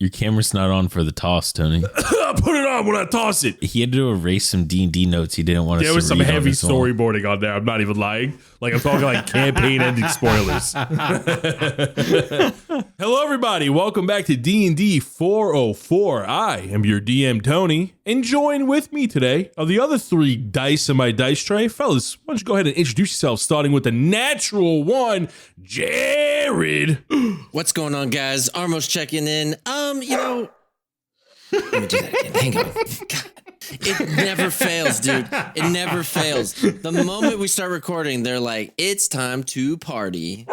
Your camera's not on for the toss, Tony. I put it on when I toss it. He had to erase some D&D notes he didn't want us to read. There was some heavy on storyboarding on there. I'm not even lying. Like, I'm talking like campaign ending spoilers. Hello, everybody. Welcome back to DND404. I am your DM, Tony. And join with me today are the other three dice in my dice tray. Fellas, why don't you go ahead and introduce yourself, starting with the natural one, Jared. What's going on, guys? Armos checking in. Let me do that again. Hang on. God. It never fails, dude. It never fails. The moment we start recording, they're like, it's time to party.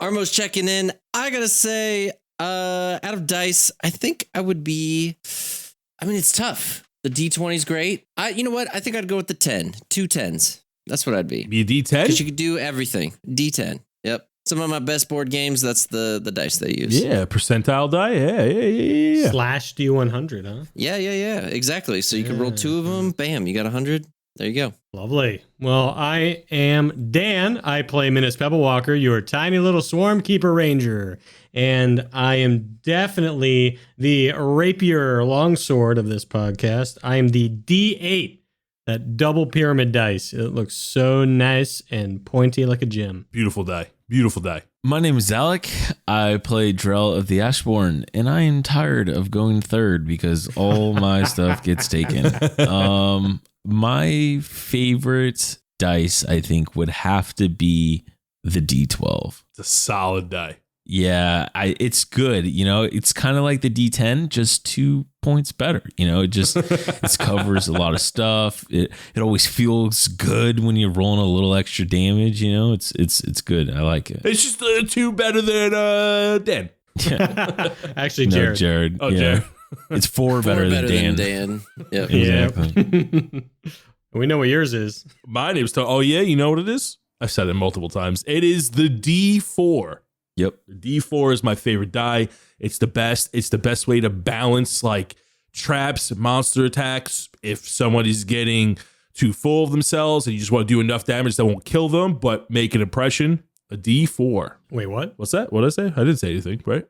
Armos checking in. I gotta say, out of dice, I think I would be, it's tough. The D20 is great. You know what? I think I'd go with the 10. 2 10s. That's what I'd be. Be a D10? Because you could do everything. D10. Yep. Some of my best board games, that's the dice they use. Yeah, percentile die. Yeah. Slash D100, huh? Yeah, exactly. So you can roll 2 of them. Bam, you got 100. There you go. Lovely. Well, I am Dan. I play Minnis Pebblewalker, your tiny little swarm keeper ranger. And I am definitely the rapier longsword of this podcast. I am the D8, that double pyramid dice. It looks so nice and pointy like a gem. Beautiful die. Beautiful die. My name is Alec. I play Drell of the Ashbourne, and I am tired of going third because all my stuff gets taken. My favorite dice, I think, would have to be the D12. It's a solid die. Yeah, it's good. It's kind of like the D10, just 2 points better. It covers a lot of stuff. It always feels good when you're rolling a little extra damage. It's good. I like it. It's just 2 better than Dan. Yeah. Actually, Jared. No, Jared. Oh, yeah. Jared. It's 4 better than Dan. Yep. Exactly. We know what yours is. My name's Tony. Oh, yeah, you know what it is? I've said it multiple times. It is the D4. Yep. The D4 is my favorite die. It's the best. It's the best way to balance like traps, monster attacks. If somebody's getting too full of themselves and you just want to do enough damage that won't kill them, but make an impression, a D4. Wait, what? What's that? What did I say? I didn't say anything, right?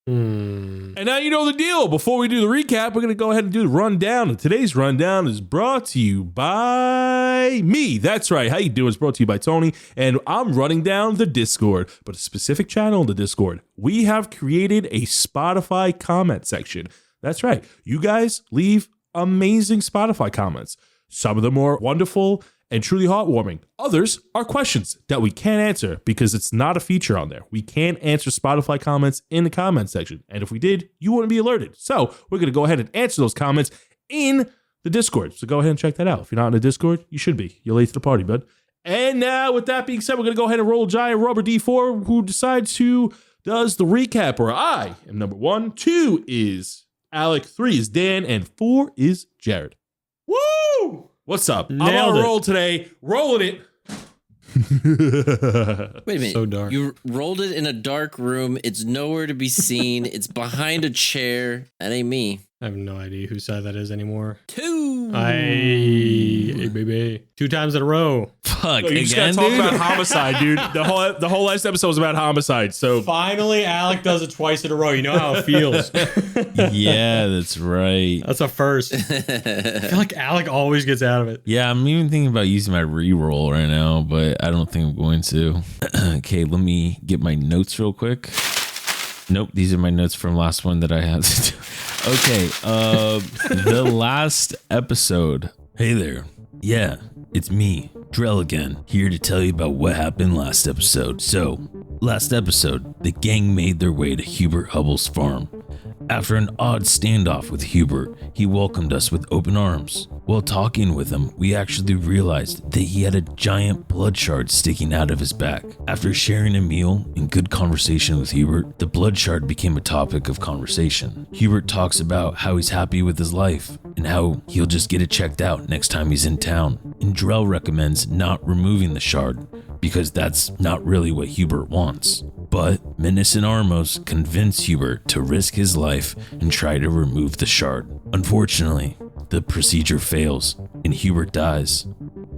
And now you know the deal. Before we do the recap, we're going to go ahead and do the rundown. And today's rundown is brought to you by me. That's right. How you doing? It's brought to you by Tony. And I'm running down the Discord, but a specific channel in the Discord. We have created a Spotify comment section. That's right. You guys leave amazing Spotify comments. Some of them are wonderful and truly heartwarming. Others are questions that we can't answer because it's not a feature on there. We can't answer Spotify comments in the comment section. And if we did, you wouldn't be alerted. So we're going to go ahead and answer those comments in the Discord. So go ahead and check that out. If you're not in the Discord, you should be. You're late to the party, bud. And now with that being said, we're going to go ahead and roll a giant rubber D4 who decides who does the recap. Or I am number 1. 2 is Alec. 3 is Dan. And 4 is Jared. Woo! What's up? I'm on a roll today. Rolling it. Wait a minute. So dark. You rolled it in a dark room. It's nowhere to be seen. It's behind a chair. That ain't me. I have no idea whose side that is anymore. 2. Hey, baby. 2 times in a row. Fuck, You just gotta talk about homicide, dude. The whole last episode was about homicide. So Finally, Alec does it twice in a row. You know how it feels. Yeah, that's right. That's a first. I feel like Alec always gets out of it. Yeah, I'm even thinking about using my reroll right now, but I don't think I'm going to. Okay, let me get my notes real quick. Nope, these are my notes from last one that I had to do. Okay, the last episode. Hey there. Yeah, it's me, Drell again, here to tell you about what happened last episode. So, last episode, the gang made their way to Hubert Hubble's farm. After an odd standoff with Hubert, he welcomed us with open arms. While talking with him, we actually realized that he had a giant bloodshard sticking out of his back. After sharing a meal and good conversation with Hubert, the bloodshard became a topic of conversation. Hubert talks about how he's happy with his life and how he'll just get it checked out next time he's in town. And Drell recommends not removing the shard because that's not really what Hubert wants. But Minnis and Armos convince Hubert to risk his life and try to remove the shard. Unfortunately, the procedure fails and Hubert dies.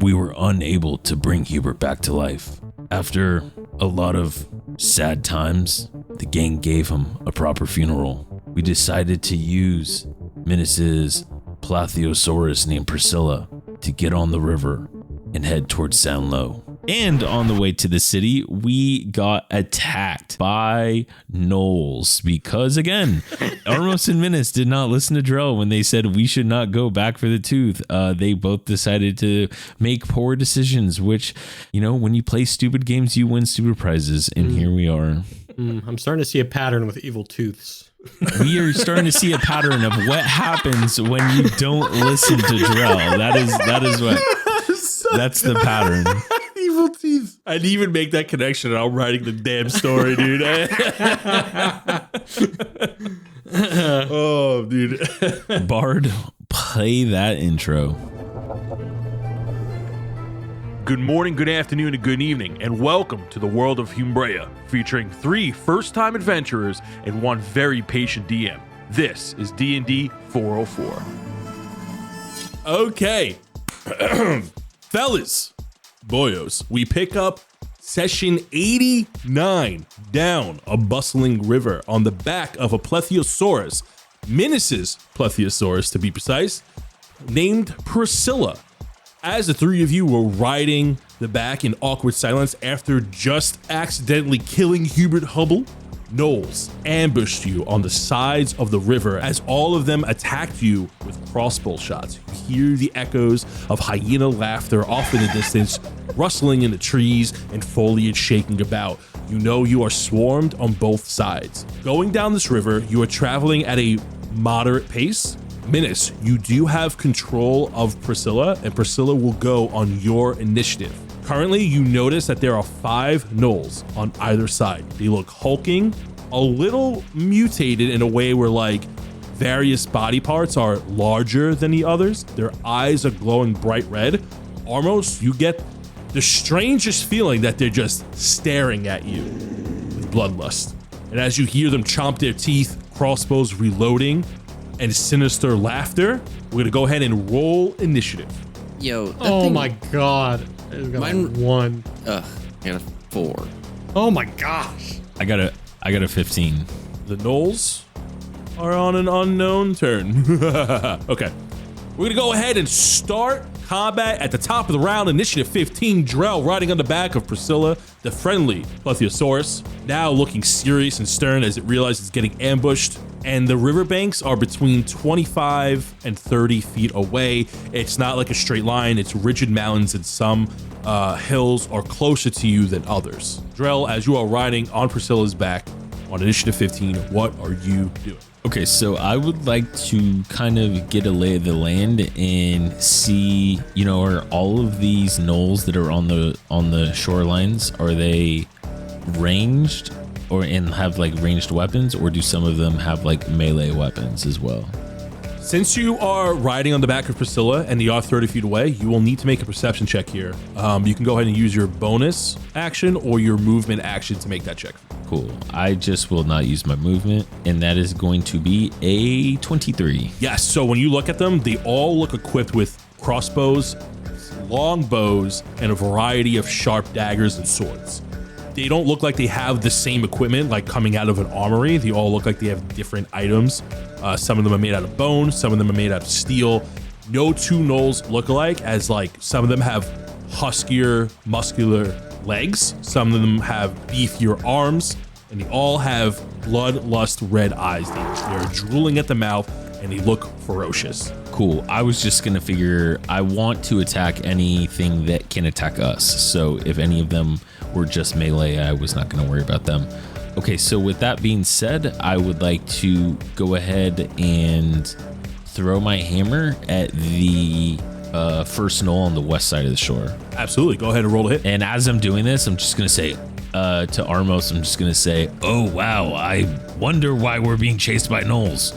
We were unable to bring Hubert back to life. After a lot of sad times, the gang gave him a proper funeral. we decided to use Minnis's Plathiosaurus named Priscilla to get on the river and head towards Sanlow. And on the way to the city, we got attacked by gnolls because, again, Armos and Minnis did not listen to Drell when they said we should not go back for the tooth. They both decided to make poor decisions, which, you know, when you play stupid games, you win stupid prizes. And here we are. I'm starting to see a pattern with evil tooths. We are starting to see a pattern of what happens when you don't listen to Drell. That's the pattern. Evil teeth. I didn't even make that connection, and I'm writing the damn story, dude. Oh, dude. Bard, play that intro. Good morning, good afternoon, and good evening, and welcome to the world of Humbrea, featuring 3 first-time adventurers and 1 very patient DM. This is DND404. Okay. Fellas, boyos, we pick up session 89 down a bustling river on the back of a Plesiosaurus, Minnis's Plesiosaurus to be precise, named Priscilla. As the 3 of you were riding the back in awkward silence after just accidentally killing Hubert Hubble, gnolls ambushed you on the sides of the river as all of them attacked you with crossbow shots. You hear the echoes of hyena laughter off in the distance, rustling in the trees and foliage shaking about. You know you are swarmed on both sides. Going down this river, you are traveling at a moderate pace. Minnis, you do have control of Priscilla, and Priscilla will go on your initiative. Currently, you notice that there are 5 gnolls on either side. They look hulking, a little mutated in a way where like various body parts are larger than the others. Their eyes are glowing bright red. Armos, you get the strangest feeling that they're just staring at you with bloodlust. And as you hear them chomp their teeth, crossbows reloading, and sinister laughter, we're gonna go ahead and roll initiative. Yo, Oh my god. I got Mine- 1. Ugh, I got a 4. Oh my gosh. I got a 15. The gnolls are on an unknown turn. Okay. We're gonna go ahead and start combat at the top of the round. Initiative 15, Drell riding on the back of Priscilla, the friendly Plesiosaurus, now looking serious and stern as it realizes it's getting ambushed. And the riverbanks are between 25 and 30 feet away. It's not like a straight line. It's rigid mountains, and some hills are closer to you than others. Drell, as you are riding on Priscilla's back on Initiative 15, what are you doing? Okay, so I would like to kind of get a lay of the land and see, you know, are all of these gnolls that are on the shorelines, are they ranged or and have like ranged weapons, or do some of them have like melee weapons as well? Since you are riding on the back of Priscilla and you are 30 feet away, you will need to make a perception check here. You can go ahead and use your bonus action or your movement action to make that check. Cool. I just will not use my movement, and that is going to be a 23. Yes, so when you look at them, they all look equipped with crossbows, long bows, and a variety of sharp daggers and swords. They don't look like they have the same equipment like coming out of an armory. They all look like they have different items. Some of them are made out of bone, some of them are made out of steel. No 2 gnolls look alike, as like some of them have huskier, muscular legs. Some of them have beefier arms, and they all have bloodlust red eyes. They're drooling at the mouth, and they look ferocious. Cool. I was just going to figure I want to attack anything that can attack us. So if any of them were just melee, I was not going to worry about them. Okay, so with that being said, I would like to go ahead and throw my hammer at the first gnoll on the west side of the shore. Absolutely. Go ahead and roll a hit. And as I'm doing this, I'm just going to say to Armos, I'm just going to say, oh, wow, I wonder why we're being chased by gnolls.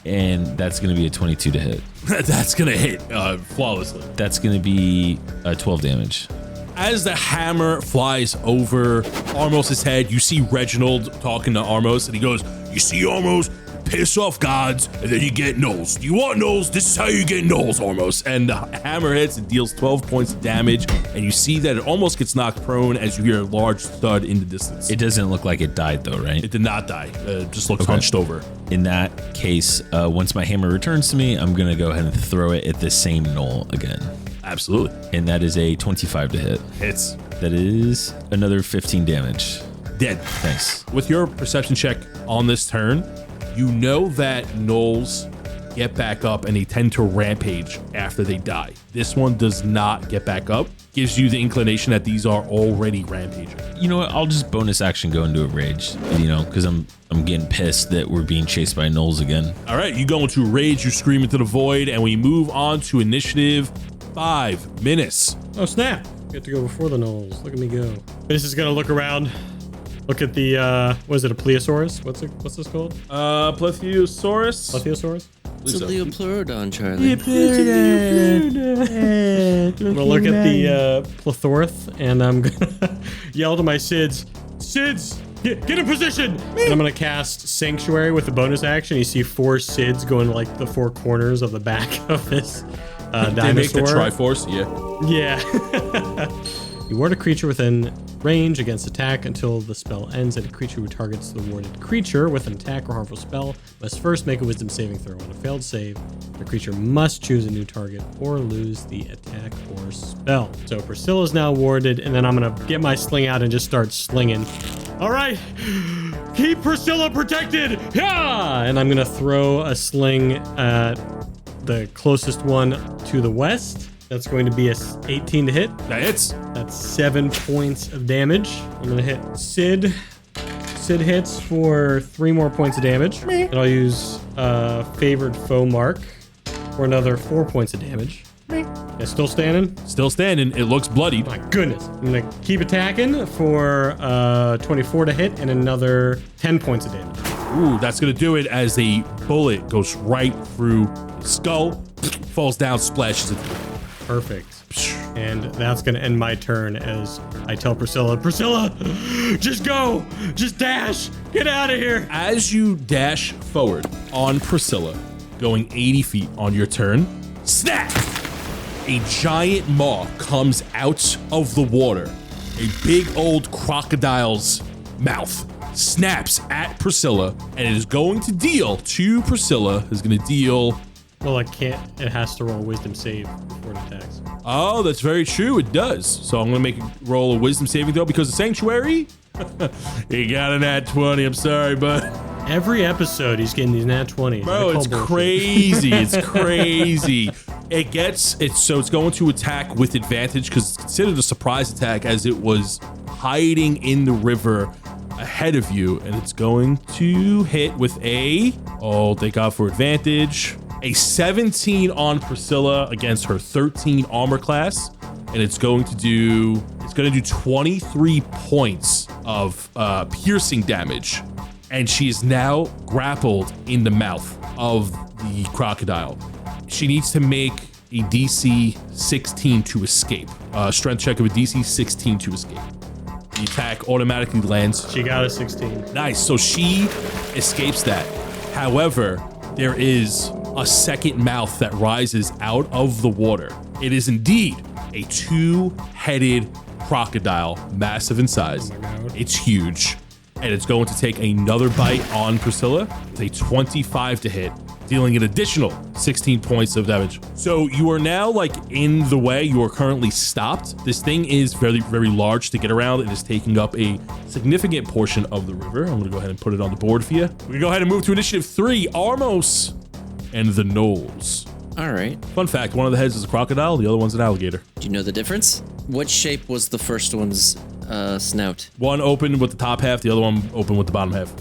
And that's going to be a 22 to hit. That's going to hit flawlessly. That's going to be 12 damage. As the hammer flies over Armos' head, you see Reginald talking to Armos, and he goes, "You see, Armos, piss off gods, and then you get gnolls. You want gnolls? This is how you get gnolls, Armos. And the hammer hits and deals 12 points of damage, and you see that it almost gets knocked prone as you hear a large thud in the distance. It doesn't look like it died though, right? It did not die. It just looks hunched over. In that case, once my hammer returns to me, I'm gonna go ahead and throw it at the same gnoll again. Absolutely. And that is a 25 to hit. Hits. That is another 15 damage. Dead. Nice. With your perception check on this turn, you know that gnolls get back up and they tend to rampage after they die. This one does not get back up. Gives you the inclination that these are already rampaging. You know what? I'll just bonus action go into a rage, you know, because I'm getting pissed that we're being chased by gnolls again. All right, you go into rage, you scream into the void, and we move on to initiative 5. Minnis. Oh, snap. Get to go before the gnolls. Look at me go. This is going to look around. Look at the, what is it, a plesiosaurus? What's this called? Plesiosaurus. Plesiosaurus? It's a Leopleurodon, Charlie. I'm going to look at the plethorth, and I'm going to yell to my Sids. Sids, get in position! And I'm going to cast Sanctuary with a bonus action. You see 4 Sids going to, like, the 4 corners of the back of this dinosaur. They make the Triforce, yeah. Yeah. You ward a creature within range against attack until the spell ends, and a creature who targets the warded creature with an attack or harmful spell must first make a wisdom saving throw. On a failed save, the creature must choose a new target or lose the attack or spell. So Priscilla's now warded, and then I'm going to get my sling out and just start slinging. All right, keep Priscilla protected. Yeah! And I'm going to throw a sling at the closest one to the west. That's going to be a 18 to hit. That hits. That's 7 points of damage. I'm going to hit Sid. Sid hits for 3 more points of damage. And I'll use Favored Foe Mark for another 4 points of damage. Yeah, still standing? Still standing. It looks bloody. My goodness. I'm going to keep attacking for 24 to hit and another 10 points of damage. Ooh, that's going to do it as a bullet goes right through his skull, falls down, splashes it. Perfect. And that's going to end my turn as I tell Priscilla, just go, just dash, get out of here. As you dash forward on Priscilla, going 80 feet on your turn, snap! A giant maw comes out of the water. A big old crocodile's mouth snaps at Priscilla, and it is going to deal to Priscilla, is going to deal... Well, it can't. It has to roll a wisdom save before it attacks. Oh, that's very true. It does. So I'm going to make it roll a wisdom saving throw because of Sanctuary. He got a nat 20. I'm sorry, but... Every episode, he's getting these nat 20s. Bro, it's crazy. It's crazy. It's going to attack with advantage because it's considered a surprise attack as it was hiding in the river ahead of you. And it's going to hit with thank God for advantage. A 17 on Priscilla against her 13 armor class, and it's going to do 23 points of piercing damage, and she is now grappled in the mouth of the crocodile. She needs to make a DC 16 to escape. Strength check of a DC 16 to escape. The attack automatically lands. She got a 16. Nice. So she escapes that. However, there is a second mouth that rises out of the water. It is indeed a 2-headed crocodile, massive in size. Oh my God. It's huge, and it's going to take another bite on Priscilla. It's a 25 to hit, dealing an additional 16 points of damage. So you are now like in the way. You are currently stopped. This thing is very, very large to get around. It is taking up a significant portion of the river. I'm going to go ahead and put it on the board for you. We go ahead and move to initiative 3, Armos and the gnolls. All right. Fun fact, one of the heads is a crocodile, the other one's an alligator. Do you know the difference? What shape was the first one's snout? One open with the top half, the other one open with the bottom half.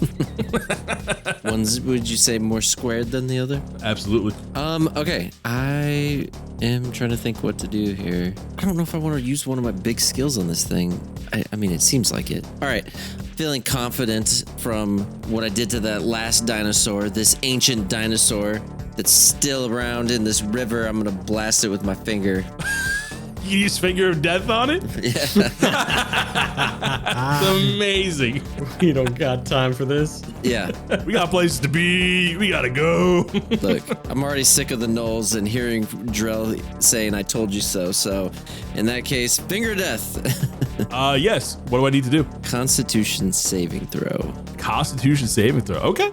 One's, would you say, more squared than the other? Absolutely. Okay. I am trying to think what to do here. I don't know if I want to use one of my big skills on this thing. I mean, it seems like it. All right. Feeling confident from what I did to that last dinosaur, this ancient dinosaur that's still around in this river. I'm going to blast it with my finger. You use Finger of Death on it? That's amazing. You don't got time for this. Yeah. We got places to be. We gotta go. Look, I'm already sick of the gnolls and hearing Drell saying "I told you so." So, in that case, Finger of Death. Yes. What do I need to do? Constitution saving throw. Constitution saving throw. Okay.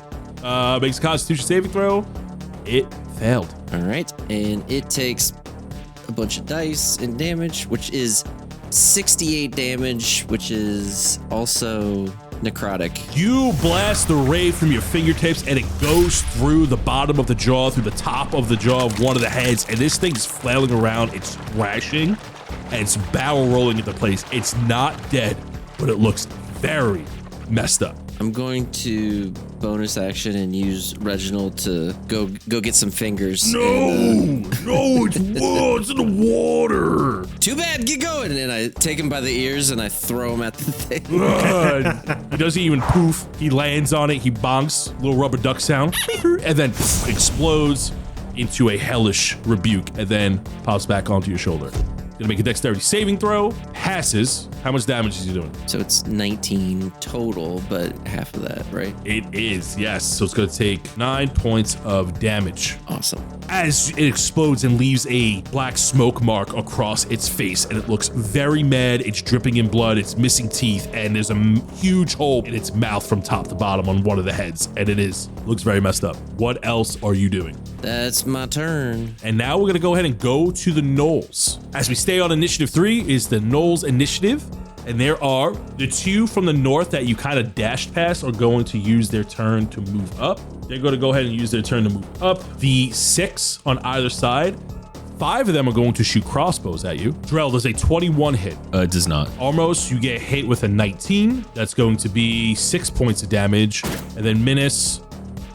Makes a Constitution saving throw. It failed. All right, and it takes a bunch of dice and damage, which is 68 damage, which is also necrotic. You blast the ray from your fingertips and it goes through the bottom of the jaw, through the top of the jaw of one of the heads, and this thing's flailing around, it's thrashing, and it's barrel rolling into place. It's not dead, but it looks very messed up. I'm going to bonus action and use Reginald to go get some fingers. No, it's in the water. Too bad, get going. And I take him by the ears and I throw him at the thing. He doesn't even poof. He lands on it. He bonks, little rubber duck sound, and then explodes into a hellish rebuke, and then pops back onto your shoulder. Gonna make a dexterity saving throw. Passes. How much damage is he doing? So it's 19 total, but half of that, right? It is, yes. So it's gonna take 9 points of damage Awesome. as it explodes and leaves a black smoke mark across its face, and it looks very mad. It's dripping in blood, it's missing teeth, and there's a huge hole in its mouth from top to bottom on one of the heads, and looks very messed up. What else are you doing? That's my turn. And now we're gonna go ahead and go to the gnolls. As we stay on initiative 3 is the gnolls initiative, and there are the 2 from the north that you kind of dashed past are going to use their turn to move up. They're going to go ahead and use their turn to move up. The 6 on either side, 5 of them are going to shoot crossbows at you. Drell, does a 21 hit? It does not. Armos, you get hit with a 19. That's going to be 6 points of damage. And then Minnis,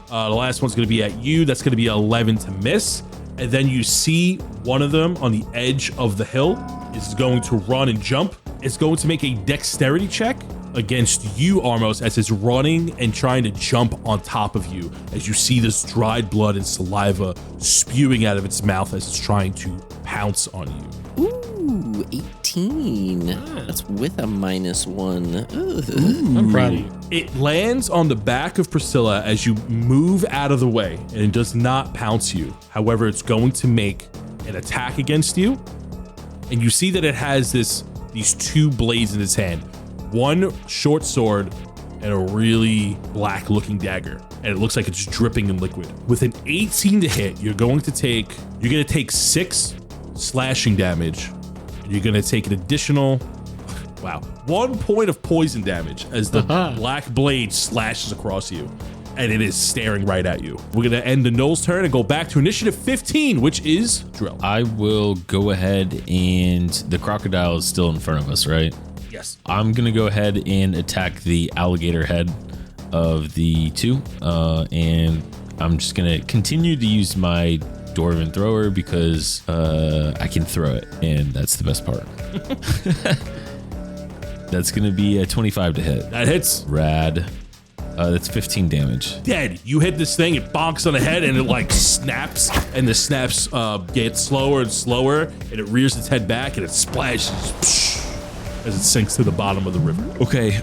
the last one's going to be at you. That's going to be 11 to miss. And then you see one of them on the edge of the hill is going to run and jump. It's going to make a dexterity check against you, Armos, as it's running and trying to jump on top of you as you see this dried blood and saliva spewing out of its mouth as it's trying to pounce on you. Ooh, 18. That's with a -1. I'm proud of you. It lands on the back of Priscilla as you move out of the way, and it does not pounce you. However, it's going to make an attack against you, and you see that it has these 2 blades in its hand. One short sword and a really black looking dagger, and it looks like it's dripping in liquid. With an 18 to hit, you're going to take 6 slashing damage, and you're going to take an additional 1 point of poison damage as the black blade slashes across you, and it is staring right at you. We're going to end the gnolls turn and go back to initiative 15, which is Drell. I will go ahead, and the crocodile is still in front of us, right? Yes. I'm gonna go ahead and attack the alligator head of the 2, and I'm just gonna continue to use my dwarven thrower because I can throw it, and that's the best part. That's gonna be a 25 to hit. That hits. Rad. That's 15 damage. Dead. You hit this thing, it bonks on the head, and it like snaps, and the snaps get slower and slower, and it rears its head back, and it splashes as it sinks to the bottom of the river. Okay,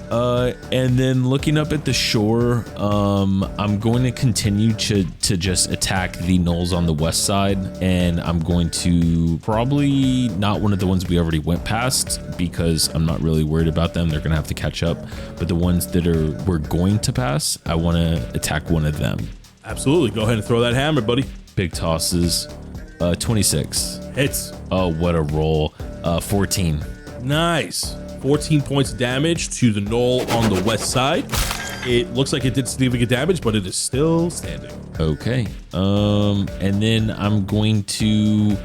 and then looking up at the shore, I'm going to continue to just attack the gnolls on the west side, and I'm going to probably not one of the ones we already went past because I'm not really worried about them. They're gonna have to catch up, but the ones that we're going to pass, I want to attack one of them. Absolutely. Go ahead and throw that hammer, buddy. Big tosses. 26. Hits. Oh, what a roll. 14. Nice. 14 points of damage to the gnoll on the west side. It looks like it did significant damage, but it is still standing. Okay. And then I'm going to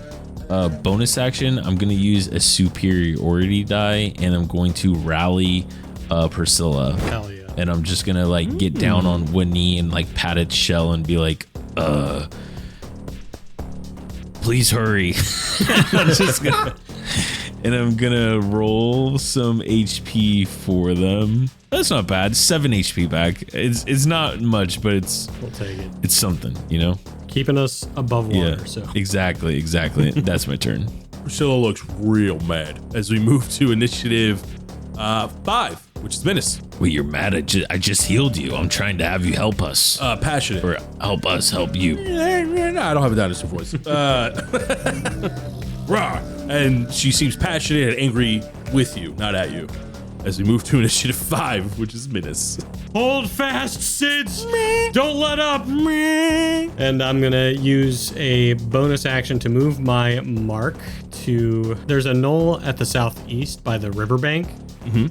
bonus action. I'm going to use a superiority die, and I'm going to rally Priscilla. Hell yeah. And I'm just going to like get down on one knee and like pat its shell and be like, please hurry. I'm just gonna, and I'm gonna roll some HP for them. That's not bad. 7 HP back. It's not much, but We'll take it. it's something, you know? Keeping us above water. Yeah, So exactly. That's my turn. Priscilla looks real mad as we move to initiative 5, which is Minnis. Wait, you're mad? I just healed you. I'm trying to have you help us. Passionate. Or help us help you. No, I don't have a dinosaur voice. Rah! And she seems passionate and angry with you, not at you. As we move to initiative 5, which is Minnis. Hold fast, Sids. Don't let up. And I'm going to use a bonus action to move my mark to... There's a gnoll at the southeast by the riverbank,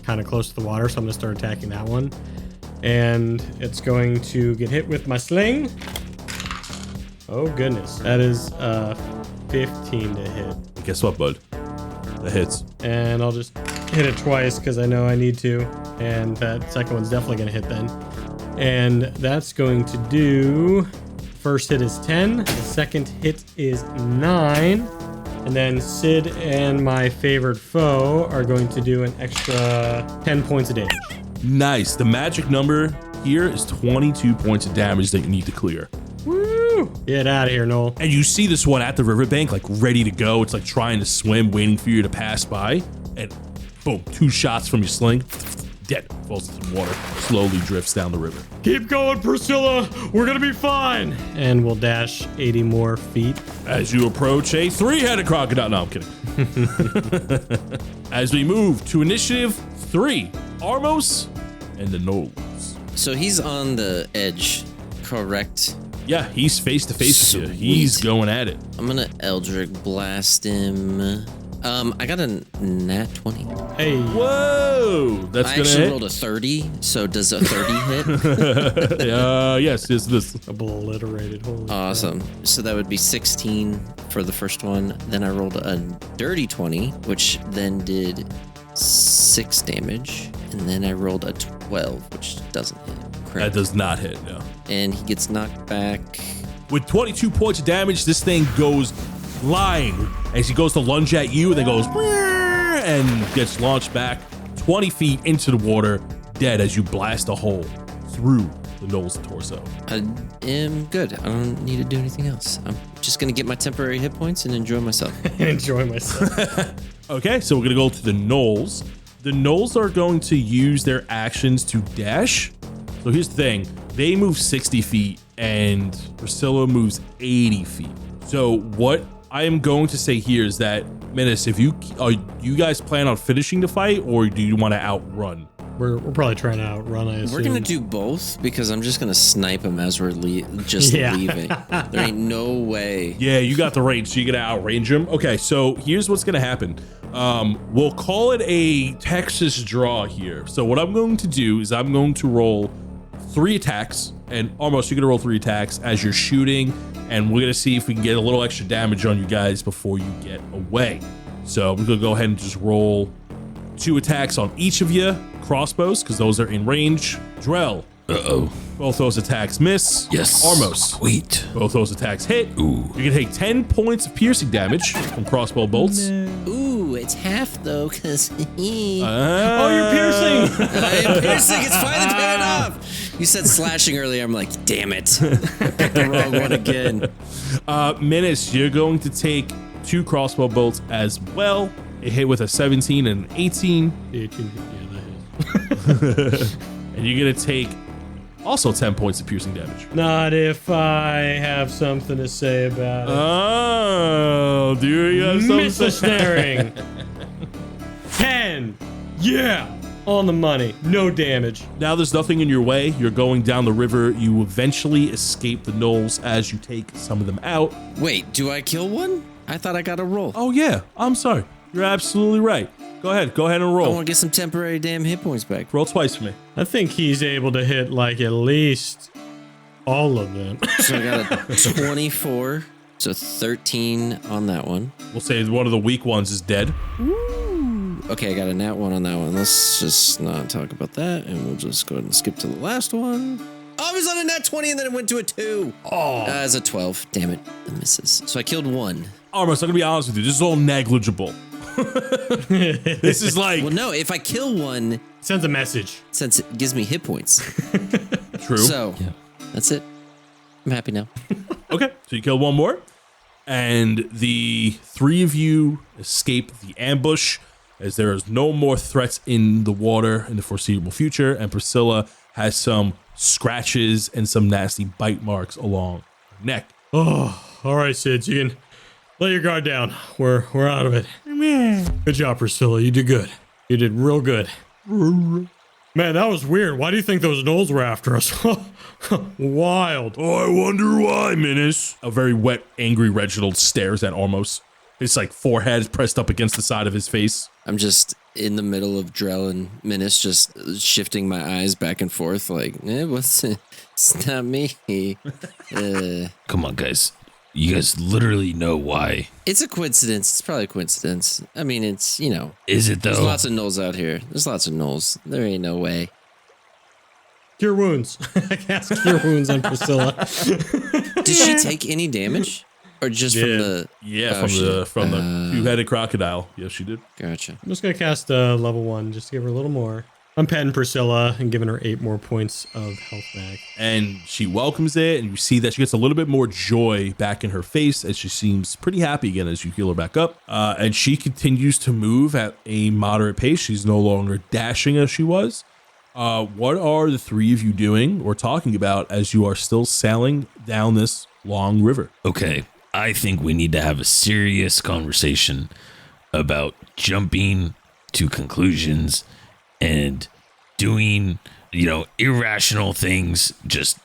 kind of close to the water, so I'm going to start attacking that one. And it's going to get hit with my sling. Oh, goodness. That is 15 to hit. Guess what, bud? That hits. And I'll just hit it twice because I know I need to. And that second one's definitely going to hit then. And that's going to do... First hit is 10. The second hit is 9. And then Sid and my favored foe are going to do an extra 10 points of damage. Nice. The magic number here is 22 points of damage that you need to clear. Woo! Get out of here, Noel. And you see this one at the riverbank, like ready to go. It's like trying to swim, waiting for you to pass by. And boom, 2 shots from your sling. Dead. Falls into the water. Slowly drifts down the river. Keep going, Priscilla. We're going to be fine. And we'll dash 80 more feet. As you approach a 3-headed crocodile. No, I'm kidding. As we move to initiative 3, Armos and the gnolls. So he's on the edge, correct? Yeah, he's face to face with you. Sweet. He's going at it. I'm gonna Eldritch Blast him. I got a nat 20. Hey. Whoa, that's I gonna actually hit. rolled a 30, so does a 30 hit? Yes, this. Obliterated. Holy Awesome. So that would be 16 for the first one. Then I rolled a dirty 20, which then did 6 damage. And then I rolled a 12, which doesn't hit. That does not hit, no. And he gets knocked back. With 22 points of damage, this thing goes flying as he goes to lunge at you and then goes and gets launched back 20 feet into the water, dead as you blast a hole through the gnoll's torso. I am good. I don't need to do anything else. I'm just going to get my temporary hit points and enjoy myself. Enjoy myself. Okay, so we're going to go to the gnolls. The gnolls are going to use their actions to dash. So here's the thing. They move 60 feet and Priscilla moves 80 feet. So what I am going to say here is that, Minnis, if you guys plan on finishing the fight or do you want to outrun? We're probably trying to outrun, I assume. We're going to do both because I'm just going to snipe him as we're leaving. There ain't no way. Yeah, you got the range, so you're going to outrange him. Okay, so here's what's going to happen. We'll call it a Texas draw here. So what I'm going to do is I'm going to roll 3 attacks, and Armos, you're going to roll 3 attacks as you're shooting, and we're going to see if we can get a little extra damage on you guys before you get away. So we're going to go ahead and just roll 2 attacks on each of you. Crossbows, because those are in range. Drell. Uh-oh. Both those attacks miss. Yes. Armos. Sweet. Both those attacks hit. Ooh. You can take 10 points of piercing damage from crossbow bolts. Ooh, it's half though, because Oh, you're piercing. I am piercing. It's finally paying off. You said slashing earlier. I'm like, damn it. I picked the wrong one again. Minnis, you're going to take 2 crossbow bolts as well. It hit with a 17 and an 18. 18, yeah, that is. And you're going to take also 10 points of piercing damage. Not if I have something to say about it. Oh, do you have something? Miss a snaring. 10. Yeah. On the money. No damage. Now there's nothing in your way. You're going down the river. You eventually escape the gnolls as you take some of them out. Wait, do I kill one? I thought I got a roll. Oh, yeah. I'm sorry. You're absolutely right. Go ahead and I roll. want to get some temporary damn hit points back. Roll twice for me. I think he's able to hit like at least all of them. So I got a 24, so 13 on that one. We'll say one of the weak ones is dead. Ooh. Okay, I got a nat 1 on that one. Let's just not talk about that, and we'll just go ahead and skip to the last one. Oh, I was on a nat 20, and then it went to a 2. Oh. As a 12. Damn it. The misses. So I killed 1. Armos, I'm going to be honest with you. This is all negligible. This is like... Well, no, if I kill 1... Sends a message. Since it gives me hit points. True. So, that's it. I'm happy now. Okay, so you kill 1 more. And the three of you escape the ambush as there is no more threats in the water in the foreseeable future. And Priscilla has some scratches and some nasty bite marks along her neck. Oh, all right, Sid. You can lay your guard down. We're out of it. Good job, Priscilla. You did good. You did real good. Man, that was weird. Why do you think those gnolls were after us? Wild. Oh, I wonder why, Minnis. A very wet, angry Reginald stares at Armos. His like forehead is pressed up against the side of his face. I'm just in the middle of Drell and Minnis, just shifting my eyes back and forth like, what's it? It's not me. Come on, guys. You guys literally know why. It's a coincidence. It's probably a coincidence. I mean, it's, you know. Is it though? There's lots of gnolls out here. There's lots of gnolls. There ain't no way. Cure wounds. I cast cure wounds on Priscilla. Did she take any damage? Or just from the... Yeah, from the two-headed crocodile. Yes, she did. Gotcha. I'm just going to cast level 1 just to give her a little more. I'm petting Priscilla and giving her 8 more points of health back. And she welcomes it, and you see that she gets a little bit more joy back in her face as she seems pretty happy again as you heal her back up. And she continues to move at a moderate pace. She's no longer dashing as she was. What are the three of you doing or talking about as you are still sailing down this long river? Okay, I think we need to have a serious conversation about jumping to conclusions and doing, irrational things just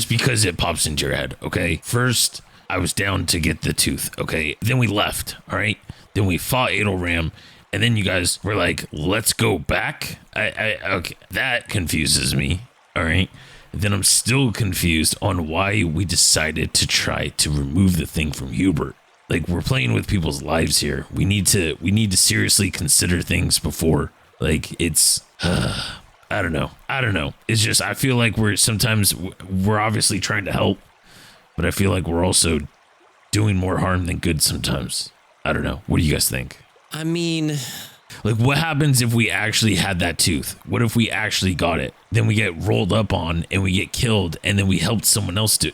because it pops into your head, okay? First, I was down to get the tooth, okay? Then we left, all right? Then we fought Adelram, and then you guys were like, let's go back? Okay, that confuses me, all right? Then I'm still confused on why we decided to try to remove the thing from Hubert. Like, we're playing with people's lives here. We need to seriously consider things before. Like, it's, I don't know. It's just, I feel like we're obviously trying to help, but I feel like we're also doing more harm than good sometimes. I don't know. What do you guys think? I mean... Like, what happens if we actually had that tooth? What if we actually got it? Then we get rolled up on and we get killed, and then we helped someone else to,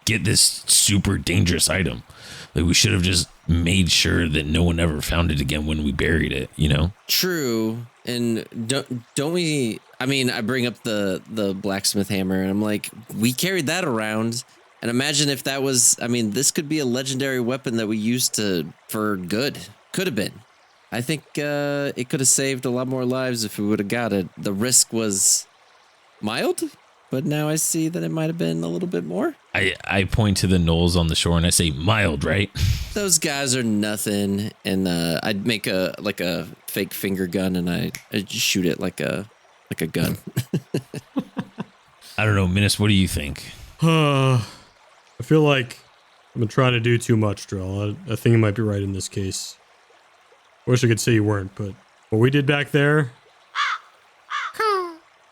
get this super dangerous item. Like, we should have just made sure that no one ever found it again when we buried it, True. And don't we... I mean, I bring up the blacksmith hammer, and I'm like, we carried that around. And imagine if that was... I mean, this could be a legendary weapon that we used for good. Could have been. I think it could have saved a lot more lives if we would have got it. The risk was mild, but now I see that it might have been a little bit more. I point to the gnolls on the shore and I say, mild, right? Those guys are nothing. And I'd make a fake finger gun, and I just shoot it like a gun. I don't know, Minnis, what do you think? I feel like I've been trying to do too much, Drell. I think you might be right in this case. Wish I could say you weren't, but what we did back there...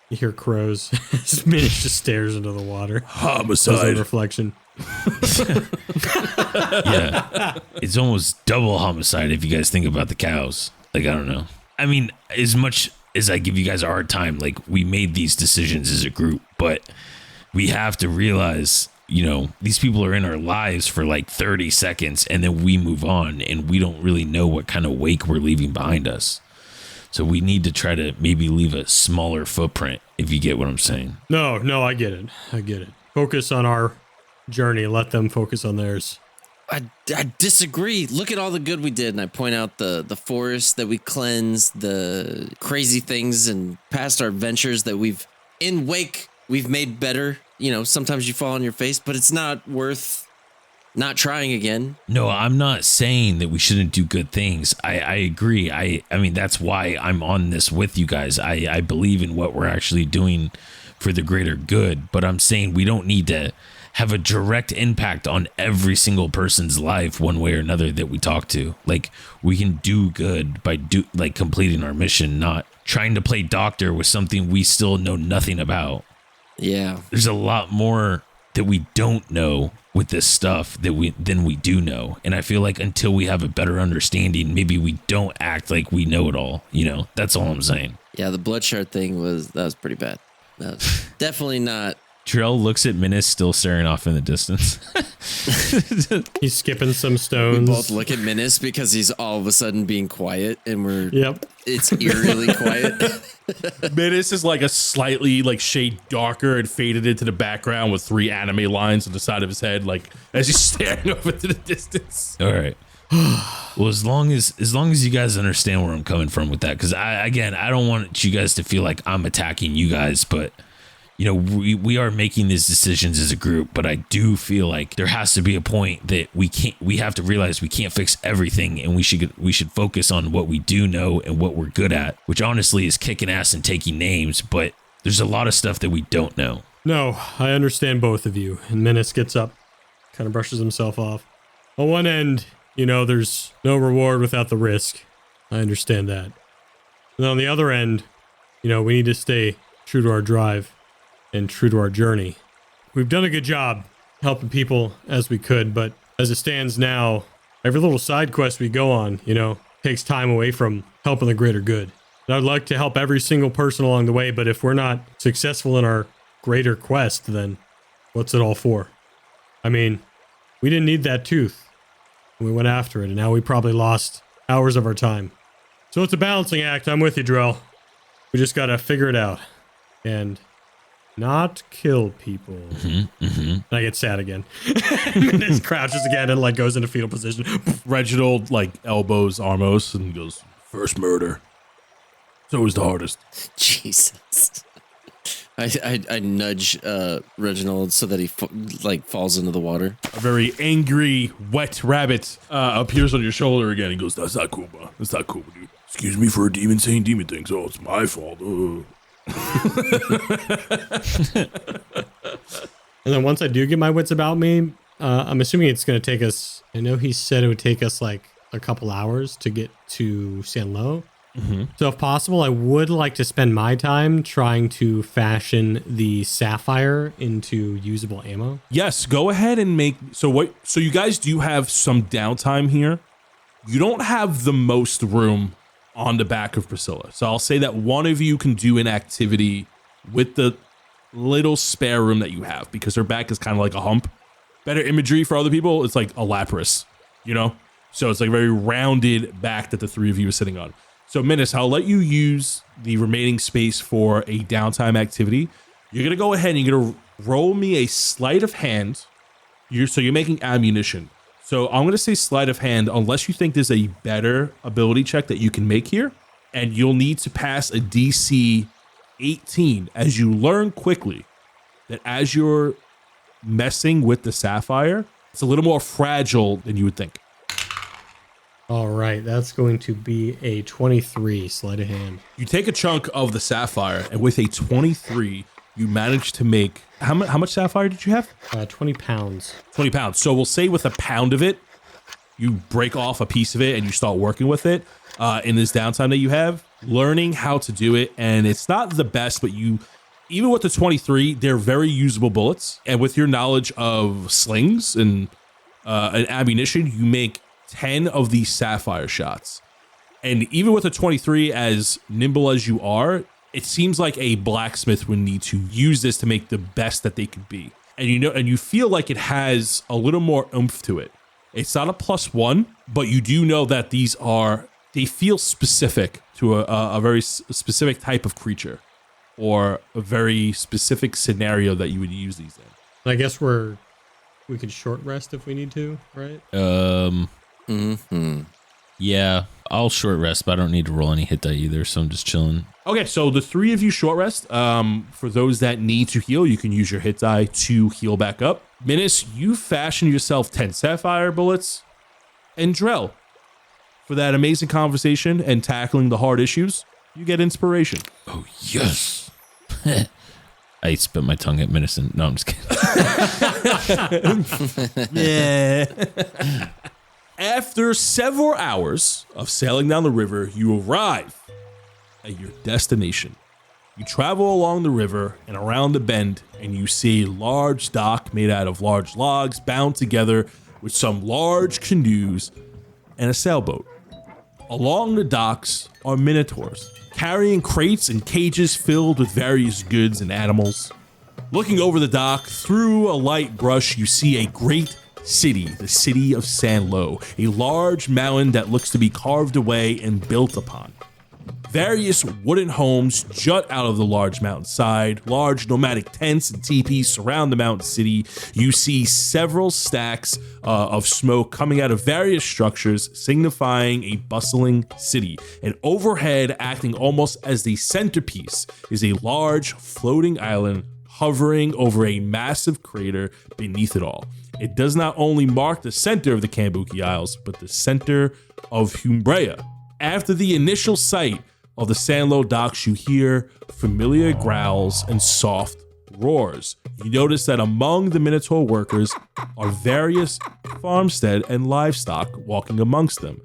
You hear crows. Minnis just stares into the water. Homicide. Reflection. Yeah. It's almost double homicide if you guys think about the cows. Like, I don't know. I mean, as much as I give you guys a hard time, like, we made these decisions as a group, but we have to realize... these people are in our lives for 30 seconds and then we move on and we don't really know what kind of wake we're leaving behind us. So we need to try to maybe leave a smaller footprint, if you get what I'm saying. No, I get it. Focus on our journey. Let them focus on theirs. I disagree. Look at all the good we did. And I point out the forest that we cleansed, the crazy things and past our adventures that we've made better. Sometimes you fall on your face, but it's not worth not trying again. No, I'm not saying that we shouldn't do good things. I agree. I mean, that's why I'm on this with you guys. I believe in what we're actually doing for the greater good, but I'm saying we don't need to have a direct impact on every single person's life one way or another that we talk to. Like, we can do good by completing our mission, not trying to play doctor with something we still know nothing about. Yeah. There's a lot more that we don't know with this stuff than we do know. And I feel like until we have a better understanding, maybe we don't act like we know it all. That's all I'm saying. Yeah, the Bloodshard thing was pretty bad. That was definitely not. Drell looks at Minnis still staring off in the distance. He's skipping some We stones. both look at Minnis because he's all of a sudden being quiet, and Yep. it's eerily quiet. Minnis is like a slightly like shade darker and faded into the background with 3 anime lines on the side of his head, like as he's staring off into the distance. All right. Well, as long as you guys understand where I'm coming from with that, because I don't want you guys to feel like I'm attacking you guys, but you know, we are making these decisions as a group, but I do feel like there has to be a point that we have to realize we can't fix everything, and we should focus on what we do know and what we're good at, which honestly is kicking ass and taking names, but there's a lot of stuff that we don't know. No, I understand both of you. And Minnis gets up, kind of brushes himself off. On one end, you know, there's no reward without the risk. I understand that. And on the other end, you know, we need to stay true to our drive and true to our journey. We've done a good job helping people as we could, but as it stands now, every little side quest we go on, you know, takes time away from helping the greater good. And I'd like to help every single person along the way, but if we're not successful in our greater quest, then what's it all for? I mean, we didn't need that tooth. We went after it, and now we probably lost hours of our time. So it's a balancing act. I'm with you, Drell. We just gotta figure it out. And not kill people. And I get sad again. And he crouches again and like goes into fetal position. Reginald like elbows Armos and goes, "First murder. It's always the hardest." Jesus. I nudge Reginald so that he falls into the water. A very angry, wet rabbit appears on your shoulder again. He goes, "That's not cool, bro. That's not cool, dude. Excuse me for a demon saying demon things. Oh, it's my fault." And then once I do get my wits about me, I'm assuming it's going to take us, I know he said it would take us like a couple hours to get to Sanlow. So if possible, I would like to spend my time trying to fashion the sapphire into usable ammo. Yes, go ahead and make. So you guys do have some downtime here. You don't have the most room on the back of Priscilla. So I'll say that one of you can do an activity with the little spare room that you have, because her back is kind of like a hump. Better imagery for other people, it's like a lapras, you know? So it's like a very rounded back that the 3 of you are sitting on. So Minnis, I'll let you use the remaining space for a downtime activity. You're going to go ahead and you're going to roll me a sleight of hand. So you're making ammunition. So I'm going to say sleight of hand unless you think there's a better ability check that you can make here. And you'll need to pass a DC 18 as you learn quickly that as you're messing with the sapphire, it's a little more fragile than you would think. All right, that's going to be a 23 sleight of hand. You take a chunk of the sapphire, and with a 23, you manage to make... How much sapphire did you have? 20 pounds. 20 pounds. So we'll say with a pound of it, you break off a piece of it and you start working with it in this downtime that you have, learning how to do it. And it's not the best, but even with the 23, they're very usable bullets. And with your knowledge of slings and ammunition, you make 10 of these sapphire shots. And even with a 23, as nimble as you are, it seems like a blacksmith would need to use this to make the best that they could be. And you feel like it has a little more oomph to it. It's not a +1, but you do know that they feel specific to a very specific type of creature or a very specific scenario that you would use these in. I guess we could short rest if we need to, right? Yeah, I'll short rest, but I don't need to roll any hit die either, so I'm just chilling. Okay, so the 3 of you short rest. For those that need to heal, you can use your hit die to heal back up. Minnis, you fashion yourself 10 sapphire bullets. And Drell, for that amazing conversation and tackling the hard issues, you get inspiration. Oh, yes. I spit my tongue at Minnis. No, I'm just kidding. Yeah. After several hours of sailing down the river, you arrive at your destination. You travel along the river and around the bend, and you see a large dock made out of large logs bound together with some large canoes and a sailboat. Along the docks are Minotaurs, carrying crates and cages filled with various goods and animals. Looking over the dock, through a light brush, you see a great city, the city of Sanlow, a large mountain that looks to be carved away and built upon. Various wooden homes jut out of the large mountainside. Large nomadic tents and teepees surround the mountain city. You see several stacks of smoke coming out of various structures, signifying a bustling city. And overhead, acting almost as the centerpiece, is a large floating island hovering over a massive crater beneath it all. It does not only mark the center of the Kambuki Isles, but the center of Humbrea. After the initial sight of the Sanlow docks, you hear familiar growls and soft roars. You notice that among the Minotaur workers are various farmstead and livestock walking amongst them.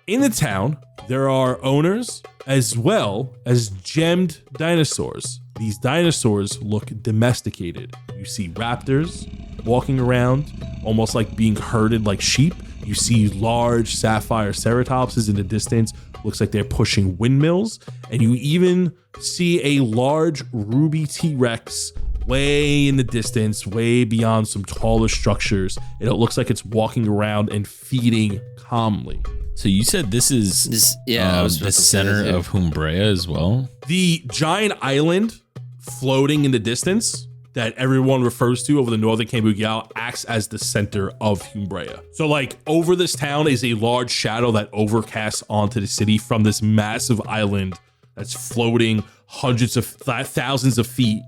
In the town, there are owners as well as gemmed dinosaurs. These dinosaurs look domesticated. You see raptors walking around, almost like being herded like sheep. You see large sapphire ceratopses in the distance. Looks like they're pushing windmills. And you even see a large ruby T-Rex way in the distance, way beyond some taller structures. And it looks like it's walking around and feeding calmly. So you said this is the center of Humbrea as well? The giant island floating in the distance that everyone refers to over the northern Kambuki Isle acts as the center of Humbrea. So like over this town is a large shadow that overcasts onto the city from this massive island that's floating hundreds of thousands of feet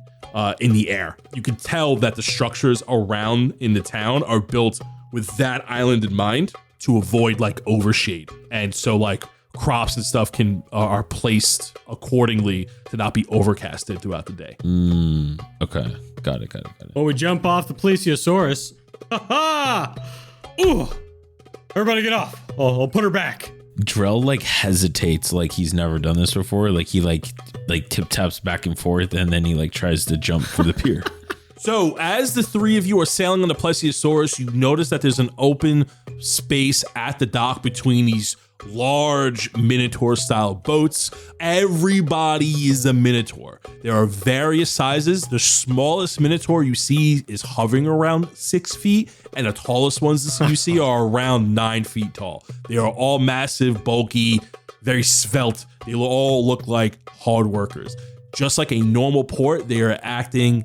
in the air. You can tell that the structures around in the town are built with that island in mind to avoid like overshade. And so like crops and stuff are placed accordingly to not be overcasted throughout the day. Okay. Got it. Well, we jump off the Plesiosaurus. Ha ha! Ooh! Everybody get off. I'll put her back. Drell like hesitates, like he's never done this before. Like he like tip taps back and forth, and then he like tries to jump for the pier. So as the three of you are sailing on the Plesiosaurus, you notice that there's an open space at the dock between these large Minotaur style boats. Everybody is a Minotaur. There are various sizes. The smallest Minotaur you see is hovering around 6 feet, and the tallest ones you see are around 9 feet tall. They are all massive, bulky, very svelte. They all look like hard workers. Just like a normal port, they are acting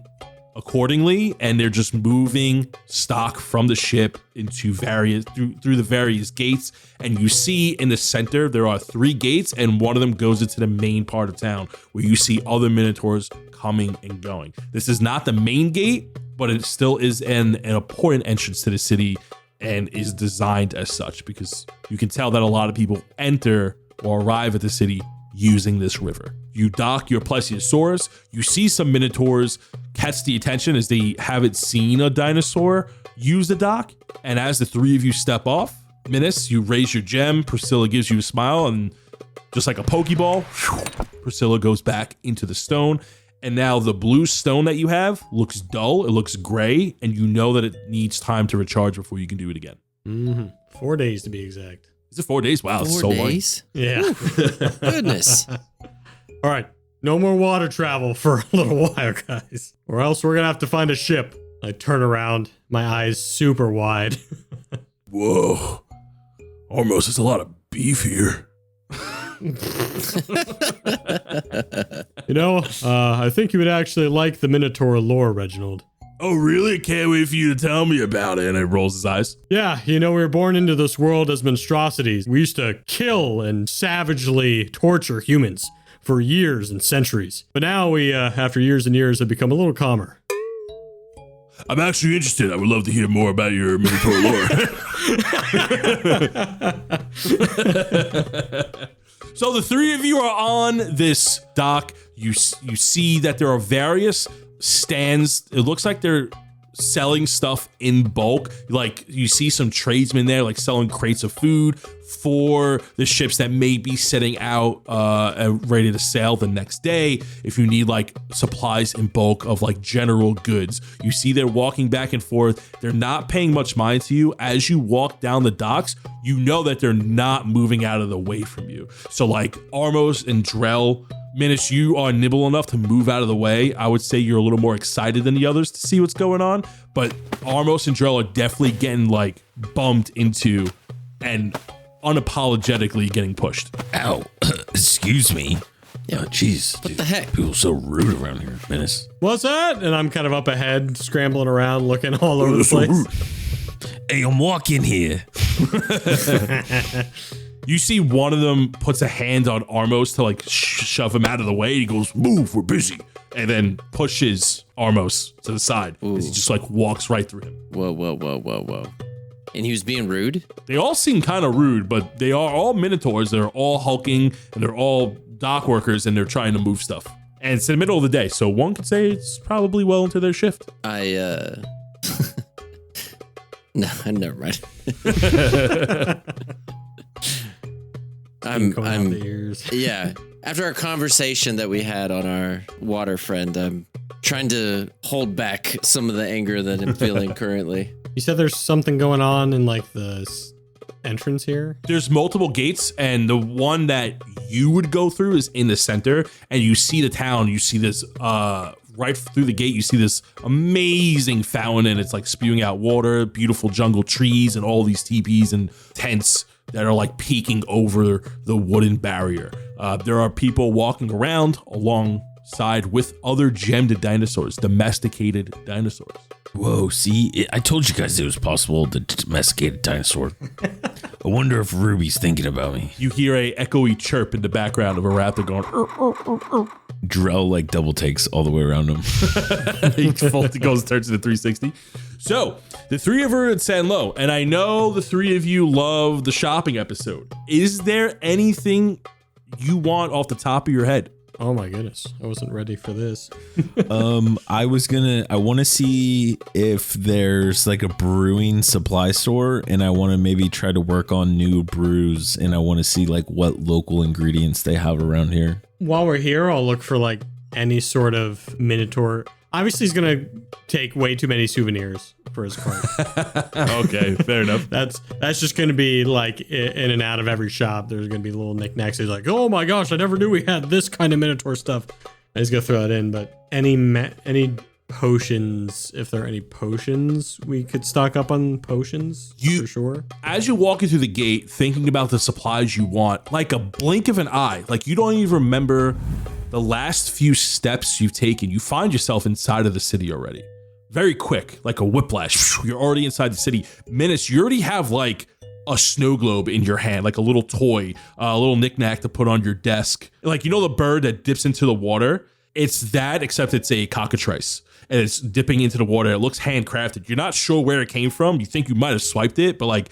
accordingly, and they're just moving stock from the ship into through the various gates. And you see in the center there are 3 gates, and one of them goes into the main part of town where you see other Minotaurs coming and going. This is not the main gate, but it still is an important entrance to the city and is designed as such, because you can tell that a lot of people enter or arrive at the city using this river. You dock your Plesiosaurus. You see some Minotaurs catch the attention as they haven't seen a dinosaur use the dock. And as the 3 of you step off, Minnis, you raise your gem. Priscilla gives you a smile, and just like a Pokeball, Priscilla goes back into the stone. And now the blue stone that you have looks dull. It looks gray, and you know that it needs time to recharge before you can do it again. 4 days to be exact. Is it 4 days? Wow, 4 so days? long. Yeah. Goodness. All right. No more water travel for a little while, guys. Or else we're going to have to find a ship. I turn around, my eyes super wide. Whoa. Armos, there's a lot of beef here. I think you would actually like the Minotaur lore, Reginald. Oh, really? Can't wait for you to tell me about it. And it rolls his eyes. Yeah, we were born into this world as monstrosities. We used to kill and savagely torture humans for years and centuries. But now we, after years and years, have become a little calmer. I'm actually interested. I would love to hear more about your Minotaur lore. So the 3 of you are on this dock. You see that there are various stands. It looks like they're selling stuff in bulk. Like you see some tradesmen there like selling crates of food for the ships that may be setting out ready to sail the next day. If you need like supplies in bulk of like general goods, you see they're walking back and forth. They're not paying much mind to you. As you walk down the docks, you know that they're not moving out of the way from you. So like Armos and Drell Minnis, you are nimble enough to move out of the way. I would say you're a little more excited than the others to see what's going on, but Armos and Drell are definitely getting like bumped into and unapologetically getting pushed. Ow. Excuse me. Yeah. Jeez. What the heck? People are so rude around here, Minnis. What's that? And I'm kind of up ahead, scrambling around, looking all over the place. Hey, I'm walking here. You see one of them puts a hand on Armos to like shove him out of the way. He goes, move, we're busy. And then pushes Armos to the side as he just like walks right through him. Whoa. And he was being rude? They all seem kind of rude, but they are all Minotaurs. They're all hulking and they're all dock workers and they're trying to move stuff. And it's in the middle of the day, so one could say it's probably well into their shift. No, never mind. Yeah. After our conversation that we had on our water friend, I'm trying to hold back some of the anger that I'm feeling currently. You said there's something going on in like the entrance here? There's multiple gates, and the one that you would go through is in the center, and you see the town. You see this right through the gate. You see this amazing fountain, and it's like spewing out water, beautiful jungle trees, and all these teepees and tents that are like peeking over the wooden barrier. There are people walking around alongside with other gemmed dinosaurs, domesticated dinosaurs. Whoa, see, I told you guys it was possible to domesticate a dinosaur. I wonder if Ruby's thinking about me. You hear a echoey chirp in the background of a raptor going, Drell like double takes all the way around him. He turns to the 360. So the three of you are at Sanlow, and I know the three of you love the shopping episode. Is there anything you want off the top of your head? Oh my goodness, I wasn't ready for this. I want to see if there's like a brewing supply store, and I want to maybe try to work on new brews, and I want to see like what local ingredients they have around here. While we're here, I'll look for like any sort of Minotaur. Obviously, he's gonna take way too many souvenirs for his cart. Okay, fair enough. That's just gonna be like in and out of every shop. There's gonna be little knickknacks. He's like, oh my gosh, I never knew we had this kind of Minotaur stuff. I just gonna throw that in. But any potions, if there are any potions, we could stock up on potions for sure. As you're walking through the gate, thinking about the supplies you want, like a blink of an eye, like you don't even remember the last few steps you've taken, you find yourself inside of the city already. Very quick, like a whiplash. You're already inside the city. Minnis, you already have like a snow globe in your hand, like a little toy, a little knickknack to put on your desk. Like, you know the bird that dips into the water? It's that, except it's a cockatrice. And it's dipping into the water. It looks handcrafted. You're not sure where it came from. You think you might have swiped it, but like,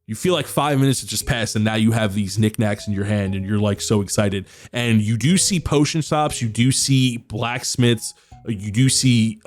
you feel like 5 minutes has just passed, and now you have these knickknacks in your hand, and you're like so excited. And you do see potion shops, you do see blacksmiths, you do see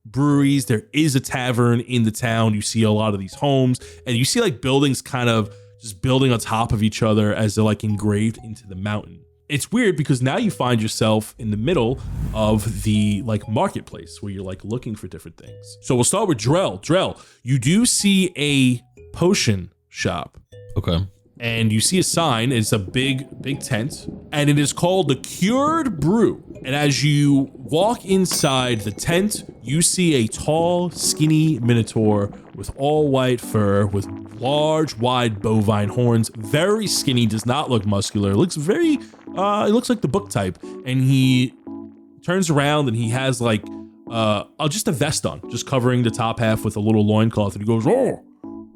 breweries. There is a tavern in the town. You see a lot of these homes, and you see like buildings kind of just building on top of each other as they're like engraved into the mountain. It's weird because now you find yourself in the middle of the like marketplace where you're like looking for different things. So we'll start with Drell. Drell, you do see a potion shop. Okay. And you see a sign. It's a big tent, and it is called the Cured Brew. And as you walk inside the tent, you see a tall, skinny Minotaur with all white fur, with large, wide bovine horns. Very skinny, does not look muscular. Looks very, it looks like the book type. And he turns around and he has like, just a vest on, just covering the top half with a little loincloth. And he goes, "Oh,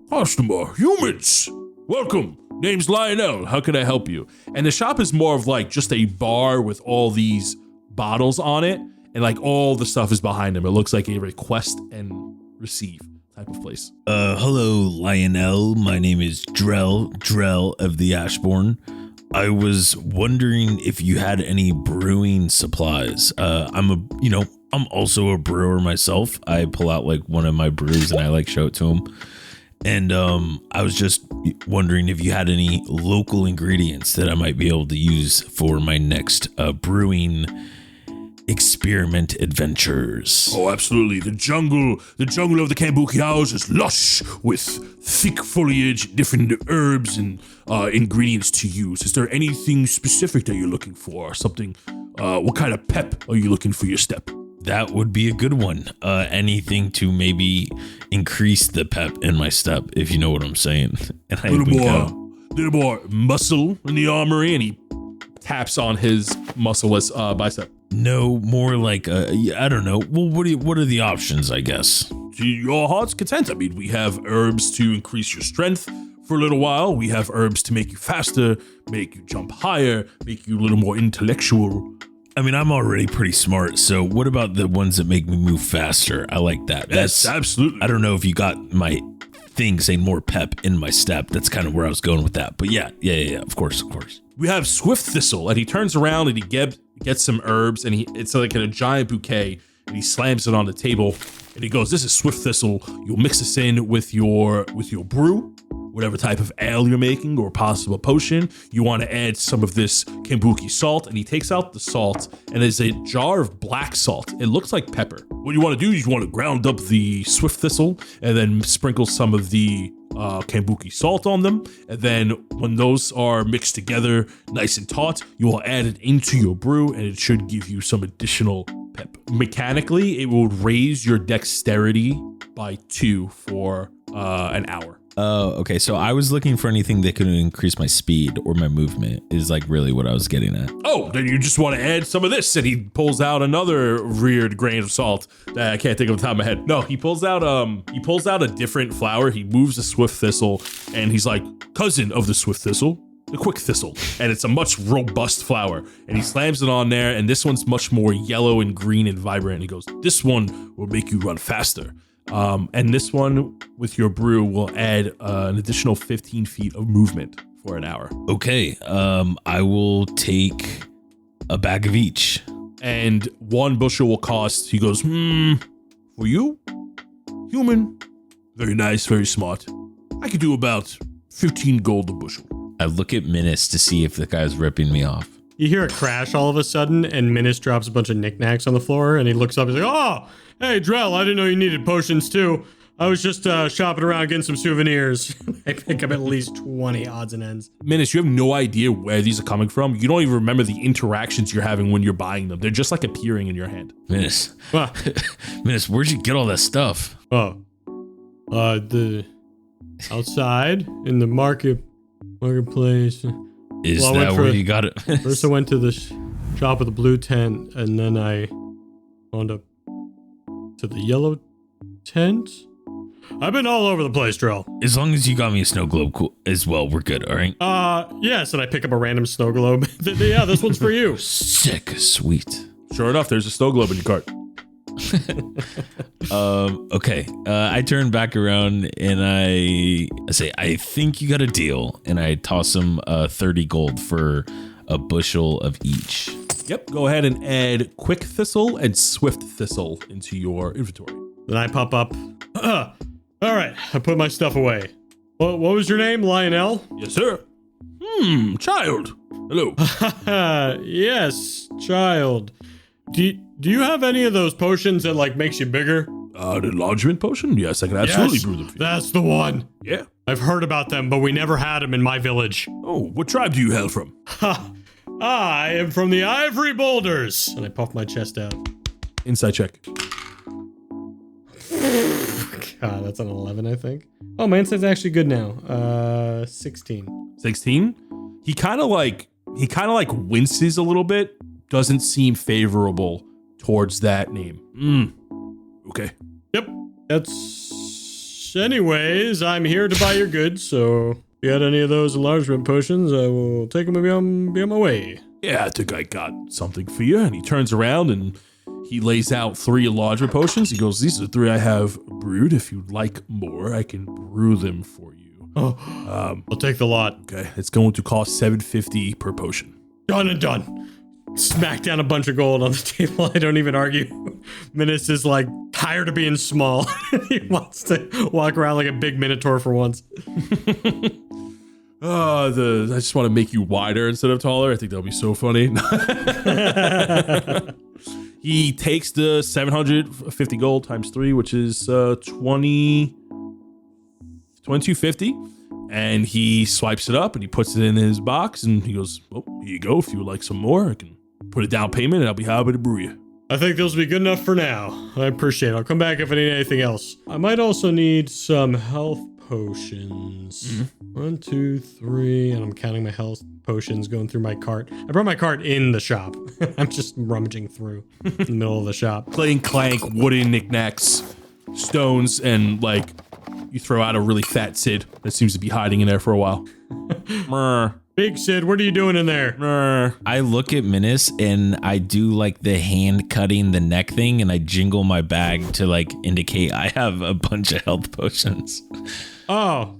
customer, humans, welcome. Name's Lionel. How can I help you?" And the shop is more of like just a bar with all these bottles on it, and like all the stuff is behind him. It looks like a request and receive type of place. Hello, Lionel. My name is Drell of the Ashbourne. I was wondering if you had any brewing supplies. I'm also a brewer myself. I pull out like one of my brews and I like show it to him. And I was just wondering if you had any local ingredients that I might be able to use for my next brewing experiment adventures. Oh, absolutely. The jungle of the Kambuki House is lush with thick foliage, different herbs and ingredients to use. Is there anything specific that you're looking for? Something What kind of pep are you looking for your step? That would be a good one. Anything to maybe increase the pep in my step, if you know what I'm saying. And I Little more muscle in the armory, and he taps on his muscleless bicep. No, more like I don't know. Well, what are the options? I guess. To your heart's content. I mean, we have herbs to increase your strength for a little while. We have herbs to make you faster, make you jump higher, make you a little more intellectual. I mean, I'm already pretty smart. So what about the ones that make me move faster? I like that. That's absolutely. I don't know if you got my thing saying more pep in my step. That's kind of where I was going with that. But yeah. Of course. We have Swift Thistle, and he turns around and he gets some herbs, and it's like in a giant bouquet, and he slams it on the table, and he goes, "This is Swift Thistle. You'll mix this in with your brew, whatever type of ale you're making or possible potion. You want to add some of this Kambuki salt," and he takes out the salt, and there's a jar of black salt. It looks like pepper. What you want to do is you want to ground up the Swift Thistle and then sprinkle some of the Kambuki salt on them, and then when those are mixed together nice and taut, you will add it into your brew, and it should give you some additional pep. Mechanically, it will raise your dexterity by 2 for an hour. Oh, okay. So I was looking for anything that could increase my speed or my movement is like really what I was getting at. Oh, then you just want to add some of this, and he pulls out another weird grain of salt that I can't think of the top of my head. No, he pulls out a different flower. He moves the Swift Thistle, and he's like, cousin of the Swift Thistle, the Quick Thistle, and it's a much robust flower, and he slams it on there, and this one's much more yellow and green and vibrant. And he goes, "This one will make you run faster. And this one with your brew will add an additional 15 feet of movement for an hour." Okay. I will take a bag of each. And 1 bushel will cost, he goes, for you, human, very nice, very smart. I could do about 15 gold a bushel. I look at Minnis to see if the guy's ripping me off. You hear a crash all of a sudden, and Minnis drops a bunch of knickknacks on the floor, and he looks up, he's like, "Oh, hey, Drell, I didn't know you needed potions too. I was just shopping around getting some souvenirs." I pick up at least 20 odds and ends. Minnis, you have no idea where these are coming from. You don't even remember the interactions you're having when you're buying them. They're just like appearing in your hand. Minnis. Ah. Minnis, where'd you get all that stuff? Oh, the outside in the marketplace. Is that where you got it? First I went to the shop with the blue tent, and then I wound up to the yellow tent. I've been all over the place, Drell. As long as you got me a snow globe as well, we're good, all right? Yes, and I pick up a random snow globe. Yeah, this one's for you. Sick, sweet. Sure enough, there's a snow globe in your cart. Okay. I turn back around and I say, "I think you got a deal," and I toss him 30 gold for a bushel of each. Yep, go ahead and add Quick Thistle and Swift Thistle into your inventory. Then I pop up. All right, I put my stuff away. What was your name, Lionel? Yes, sir. Child. Hello. Yes, child. Do you have any of those potions that like makes you bigger? An enlargement potion? Yes, I can absolutely brew them for you. That's the one. Yeah. I've heard about them, but we never had them in my village. Oh, what tribe do you hail from? I am from the Ivory Boulders. And I puff my chest out. Inside check. God, that's an 11, I think. Oh, my insight's actually good now. 16. 16? He kind of like winces a little bit. Doesn't seem favorable towards that name. Okay. Yep. Anyways, I'm here to buy your goods, so if you had any of those enlargement potions, I will take them and be on my way. Yeah, I think I got something for you. And he turns around and he lays out 3 enlargement potions. He goes, "These are 3 I have brewed. If you'd like more, I can brew them for you." Oh, I'll take the lot. Okay, it's going to cost 750 per potion. Done and done. Smack down a bunch of gold on the table. I don't even argue. Minnis is like tired of being small. He wants to walk around like a big Minotaur for once. I just want to make you wider instead of taller. I think that'll be so funny. He takes the 750 gold times 3, which is 2250. And he swipes it up and he puts it in his box and he goes, "Oh, here you go. If you would like some more, I can put a down payment and I'll be happy to brew you. I think those will be good enough for now. I appreciate it. I'll come back if I need anything else. I might also need some health potions. 1, 2, 3, and I'm counting my health potions going through my cart. I brought my cart in the shop. I'm just rummaging through in the middle of the shop. Clank, clank, wooden knickknacks, stones, and like you throw out a really fat Sid that seems to be hiding in there for a while. Big Sid, what are you doing in there? I look at Minnis and I do like the hand cutting the neck thing, and I jingle my bag to like indicate I have a bunch of health potions. Oh.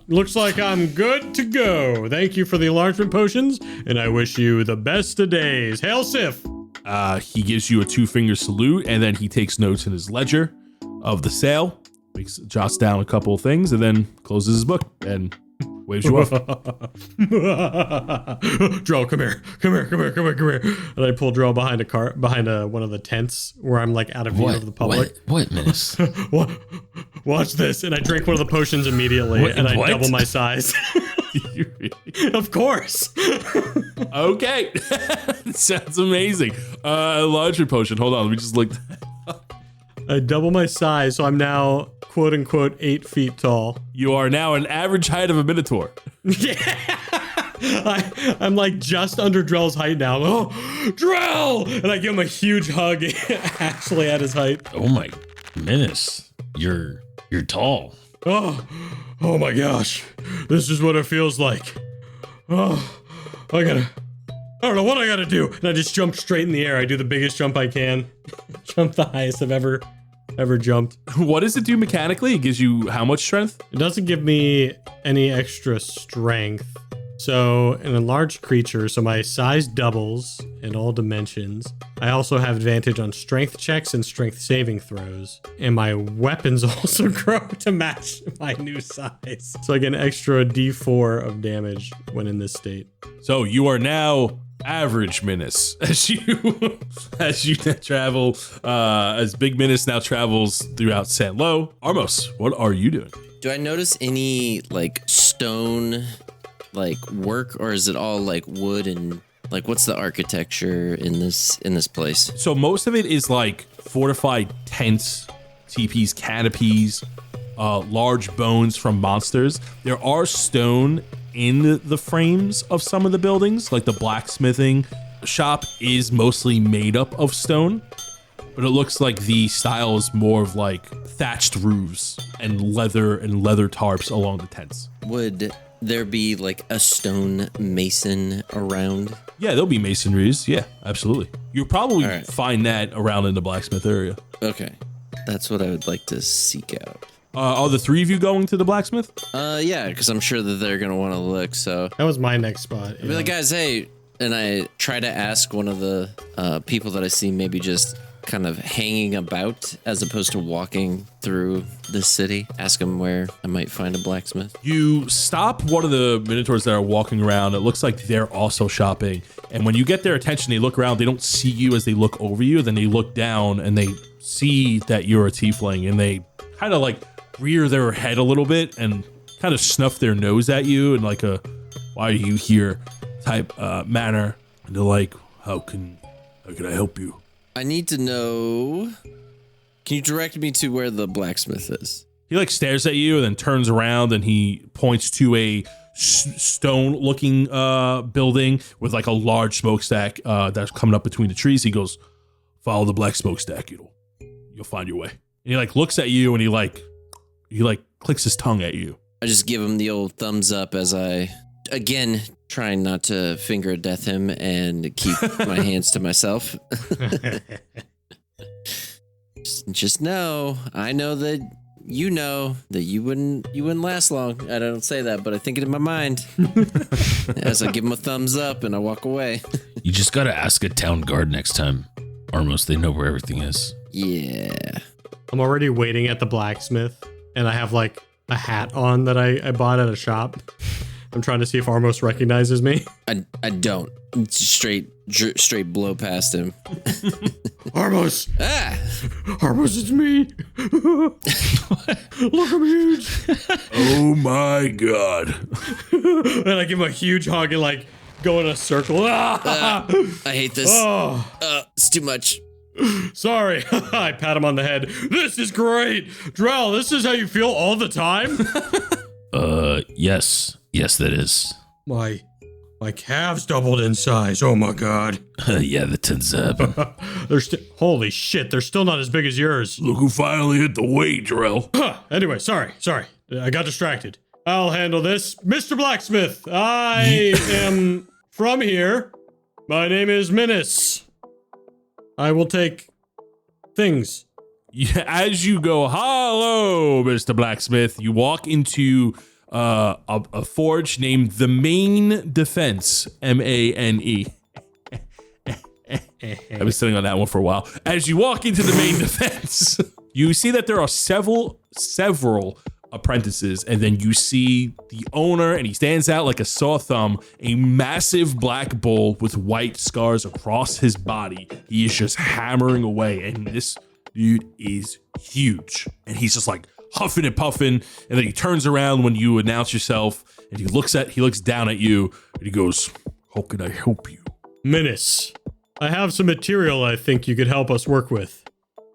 Looks like I'm good to go. Thank you for the enlargement potions, and I wish you the best of days. Hail Sif! He gives you a 2-finger salute, and then he takes notes in his ledger of the sale, jots down a couple of things, and then closes his book and waves you off. Drell, come here. And I pull Drell behind a car, behind one of the tents where I'm like out of view of the public. What, Minnis? Watch this. And I drink one of the potions immediately, and I double my size. Of course. Okay. Sounds amazing. Larger potion. Hold on. Let me just look. I double my size, so I'm now quote unquote 8 feet tall. You are now an average height of a Minotaur. Yeah. I'm like just under Drell's height now. Oh, Drell! And I give him a huge hug, actually at his height. Oh my, Minnis, you're tall. Oh my gosh. This is what it feels like. Oh, I don't know what I gotta do. And I just jump straight in the air. I do the biggest jump I can. Jump the highest I've ever jumped. What does it do mechanically? It gives you how much strength? It doesn't give me any extra strength. So an enlarged creature, so my size doubles in all dimensions. I also have advantage on strength checks and strength saving throws. And my weapons also grow to match my new size. So I get an extra D4 of damage when in this state. So you are now average Minnis as you travel, as Big Minnis now travels throughout Sanlow. Armos, what are you doing? Do I notice any like stone like work, or is it all like wood, and like what's the architecture in this place? So most of it is like fortified tents, teepees, canopies, large bones from monsters. There are stone in the frames of some of the buildings, like the blacksmithing shop is mostly made up of stone, but it looks like the style is more of like thatched roofs and leather tarps along the tents. Would there be like a stone mason around? Yeah, there'll be masonries. Yeah, absolutely. You'll probably find that around in the blacksmith area. Okay, that's what I would like to seek out. Are the 3 of you going to the blacksmith? Yeah, because I'm sure that they're gonna want to look. So that was my next spot. I'd be like, guys, hey, and I try to ask one of the people that I see maybe just kind of hanging about as opposed to walking through the city. Ask them where I might find a blacksmith. You stop one of the Minotaurs that are walking around. It looks like they're also shopping. And when you get their attention, they look around. They don't see you as they look over you. Then they look down and they see that you're a tiefling, and they kind of like rear their head a little bit and kind of snuff their nose at you in like a "why are you here" type manner. And they're like, how can I help you? I need to know, can you direct me to where the blacksmith is? He like stares at you and then turns around and he points to a stone looking building with like a large smokestack that's coming up between the trees. He goes, follow the black smokestack, you'll find your way. And he like looks at you and he clicks his tongue at you. I just give him the old thumbs up as I, again, trying not to finger death him and keep my hands to myself. just know, I know that you wouldn't last long. I don't say that, but I think it in my mind as I give him a thumbs up and I walk away. You just gotta ask a town guard next time. Armos, they know where everything is. Yeah. I'm already waiting at the blacksmith, and I have like a hat on that I bought at a shop. I'm trying to see if Armos recognizes me. I don't. Straight blow past him. Armos! Ah! Armos, it's me! Look, I'm huge! Oh my god. And I give him a huge hug and like go in a circle. I hate this. It's too much. Sorry. I pat him on the head. This is great. Drell, this is how you feel all the time? Yes. Yes, that is. My calves doubled in size. Oh my god. Yeah, the tens up. Holy shit, they're still not as big as yours. Look who finally hit the weight, Drell. Anyway, sorry. I got distracted. I'll handle this. Mr. Blacksmith, I am from here. My name is Minnis. I will take things. Yeah, as you go, hello, Mr. Blacksmith, you walk into a forge named the Main Defense, M-A-N-E. I've been sitting on that one for a while. As you walk into the Main Defense, you see that there are several apprentices, and then you see the owner, and he stands out like a sore thumb, a massive black bull with white scars across his body. He is just hammering away, and this dude is huge, and he's just like huffing and puffing, and then he turns around when you announce yourself, and he looks down at you, and he goes, "How can I help you?" Minnis, I have some material I think you could help us work with.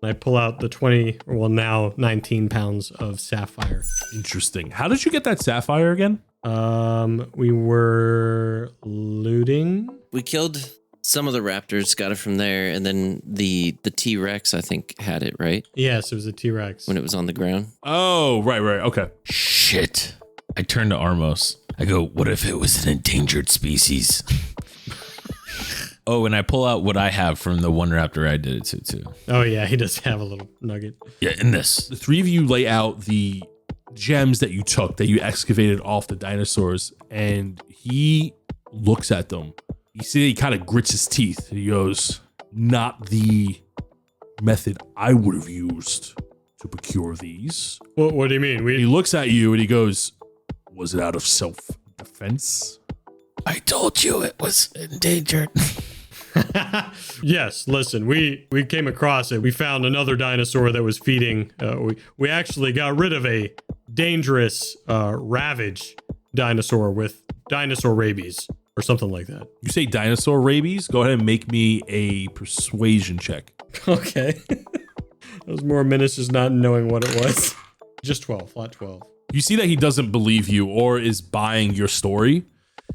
I pull out the 19 pounds of sapphire. Interesting. How did you get that sapphire again? We were looting. We killed some of the raptors, got it from there, and then the T-Rex, I think, had it, right? Yes, it was a T-Rex. When it was on the ground. Oh, right, okay. Shit. I turn to Armos. I go, what if it was an endangered species? Oh, and I pull out what I have from the one raptor I did it to, too. Oh, yeah, he does have a little nugget. Yeah, in this. The three of you lay out the gems that you took, that you excavated off the dinosaurs, and he looks at them. You see he kind of grits his teeth, and he goes, "Not the method I would have used to procure these." What do you mean? He looks at you, and he goes, "Was it out of self-defense?" I told you it was endangered. Yes, listen, we came across it. We found another dinosaur that was feeding. We actually got rid of a dangerous ravage dinosaur with dinosaur rabies or something like that. You say dinosaur rabies? Go ahead and make me a persuasion check. Okay. That was more Minnis just not knowing what it was. Just 12, flat 12. You see that he doesn't believe you or is buying your story.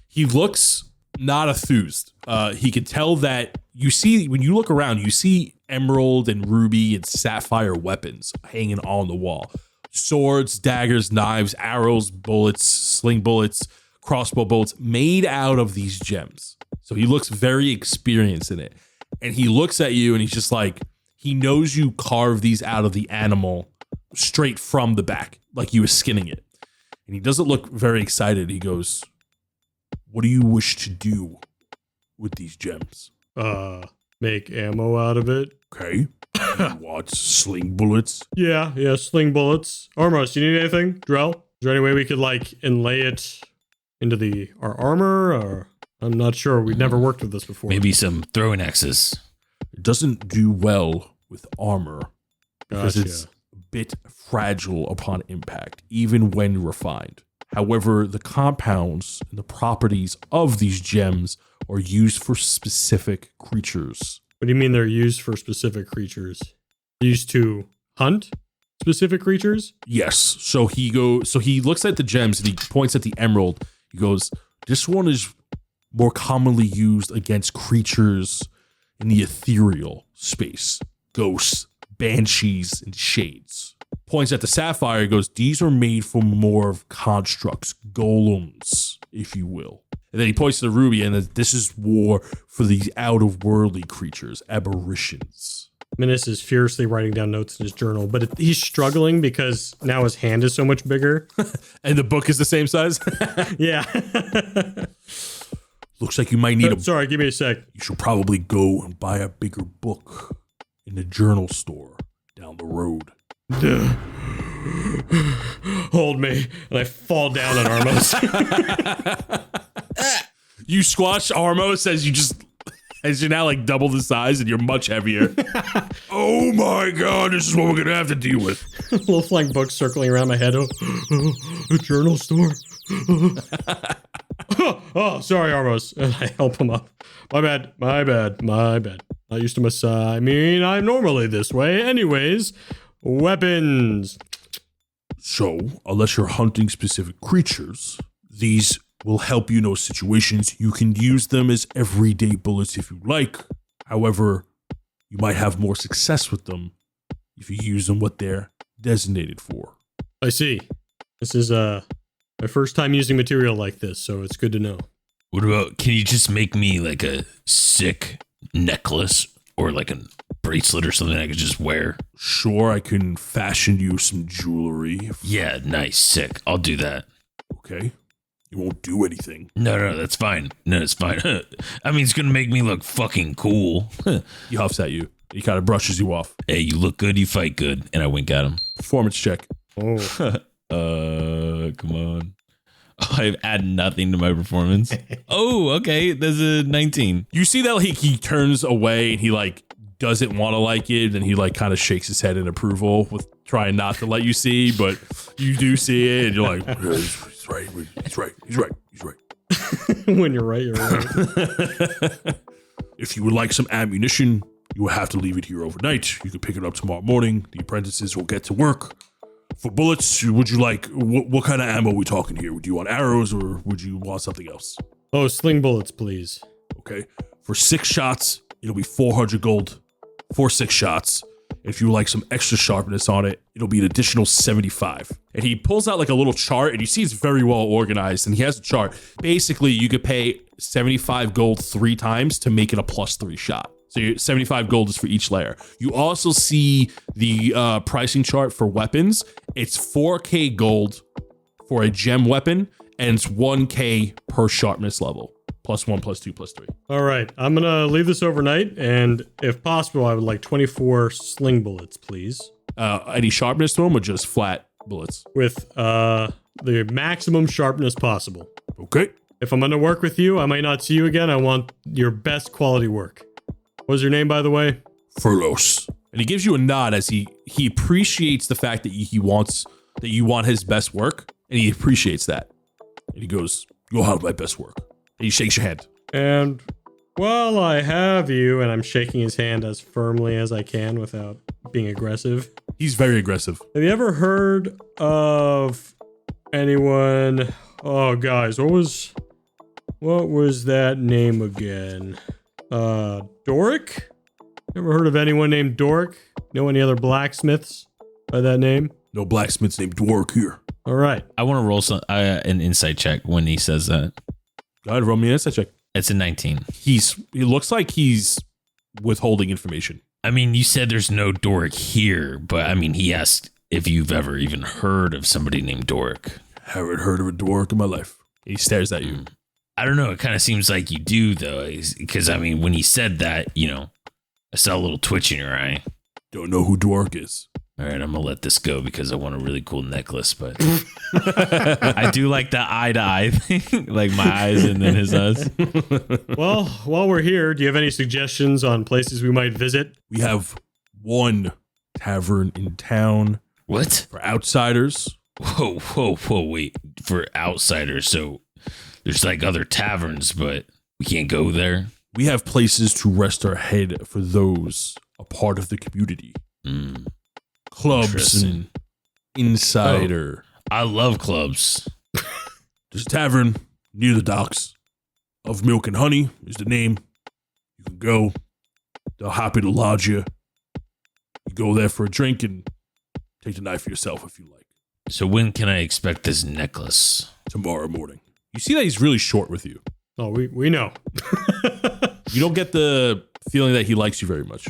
He looks not enthused. He can tell that you see, when you look around, you see emerald and ruby and sapphire weapons hanging on the wall. Swords, daggers, knives, arrows, bullets, sling bullets, crossbow bolts made out of these gems. So he looks very experienced in it. And he looks at you and he's just like, he knows you carved these out of the animal straight from the back, like you were skinning it. And he doesn't look very excited. He goes, "What do you wish to do with these gems?" Make ammo out of it. Okay. You want sling bullets? Yeah, sling bullets. Armos, do you need anything? Drell? Is there any way we could like inlay it into our armor? Or I'm not sure. We've never worked with this before. Maybe some throwing axes. It doesn't do well with armor because Gotcha. it's a bit fragile upon impact, even when refined. However, the compounds and the properties of these gems are used for specific creatures. What do you mean they're used for specific creatures? Used to hunt specific creatures? Yes. So he looks at the gems and he points at the emerald. He goes, "This one is more commonly used against creatures in the ethereal space. Ghosts, banshees, and shades." Points at the sapphire, goes, "These are made for more of constructs, golems, if you will." And then he points to the ruby, and this is war for these out-of-worldly creatures, aberrations. Minnis is furiously writing down notes in his journal, but he's struggling because now his hand is so much bigger. And the book is the same size? Yeah. Looks like you might need a... Sorry, give me a sec. You should probably go and buy a bigger book in the journal store down the road. Hold me. And I fall down on Armos. You squash Armos as you're now like double the size and you're much heavier. Oh my god, this is what we're gonna have to deal with. Little flying book circling around my head. A journal store. Oh, sorry, Armos. And I help him up. My bad. Not used to I mean, I'm normally this way. Anyways, weapons. So, unless you're hunting specific creatures, these will help you in those situations. You can use them as everyday bullets if you like. However, you might have more success with them if you use them what they're designated for. I see. This is my first time using material like this, so it's good to know. What about, can you just make me like a sick necklace or like a bracelet or something I could just wear? Sure, I can fashion you some jewelry. Yeah, nice, sick. I'll do that. Okay. It won't do anything. No, that's fine. No, it's fine. I mean, it's going to make me look fucking cool. He huffs at you. He kind of brushes you off. Hey, you look good, you fight good. And I wink at him. Performance check. Oh. Come on. Oh, I've added nothing to my performance. Oh, okay. There's a 19. You see that he turns away and he like doesn't want to like it, and he like kind of shakes his head in approval with trying not to let you see, but you do see it and you're like, yeah, he's right. When you're right, you're right. If you would like some ammunition, you will have to leave it here overnight. You can pick it up tomorrow morning. The apprentices will get to work. For bullets, would you like, what kind of ammo are we talking here? Would you want arrows or would you want something else? Oh, sling bullets, please. Okay. For 6 shots, it'll be 400 gold for 6 shots. If you would like some extra sharpness on it, it'll be an additional 75. And he pulls out like a little chart, and you see it's very well organized, and he has a chart. Basically, you could pay 75 gold 3 times to make it a +3 shot. So 75 gold is for each layer. You also see the pricing chart for weapons. It's 4k gold for a gem weapon, and it's 1k per sharpness level. +1, +2, +3. All right, I'm gonna leave this overnight, and if possible, I would like 24 sling bullets, please. Any sharpness to them or just flat bullets? With the maximum sharpness possible. Okay. If I'm gonna work with you, I might not see you again. I want your best quality work. What was your name, by the way? Furlos. And he gives you a nod as he appreciates the fact that you want his best work, and he appreciates that. And he goes, "You'll have my best work." And he shakes your hand. And while I have you, and I'm shaking his hand as firmly as I can without being aggressive. He's very aggressive. Have you ever heard of anyone? Oh, guys, what was that name again? Doric? Ever heard of anyone named Doric? Know any other blacksmiths by that name? No blacksmiths named Dwark here. All right. I want to roll an insight check when he says that. Go ahead, roll me an insight check. It's a 19. It looks like he's withholding information. I mean, you said there's no Doric here, but I mean, he asked if you've ever even heard of somebody named Doric. Haven't heard of a Dwark in my life. He stares at you. I don't know. It kind of seems like you do, though, because I mean, when he said that, I saw a little twitch in your eye. Don't know who Dwark is. All right, I'm gonna let this go because I want a really cool necklace, but I do like the eye-to-eye thing, like my eyes and then his eyes. Well, while we're here, do you have any suggestions on places we might visit? We have one tavern in town. What? For outsiders. Whoa, wait. For outsiders, so there's like other taverns, but we can't go there? We have places to rest our head for those a part of the community. Clubs and insider. Oh, I love clubs. There's a tavern near the docks of Milk and Honey is the name. You can go. They're happy to lodge you. You go there for a drink and take the night for yourself if you like. So when can I expect this necklace? Tomorrow morning. You see that he's really short with you. Oh, we know. You don't get the feeling that he likes you very much.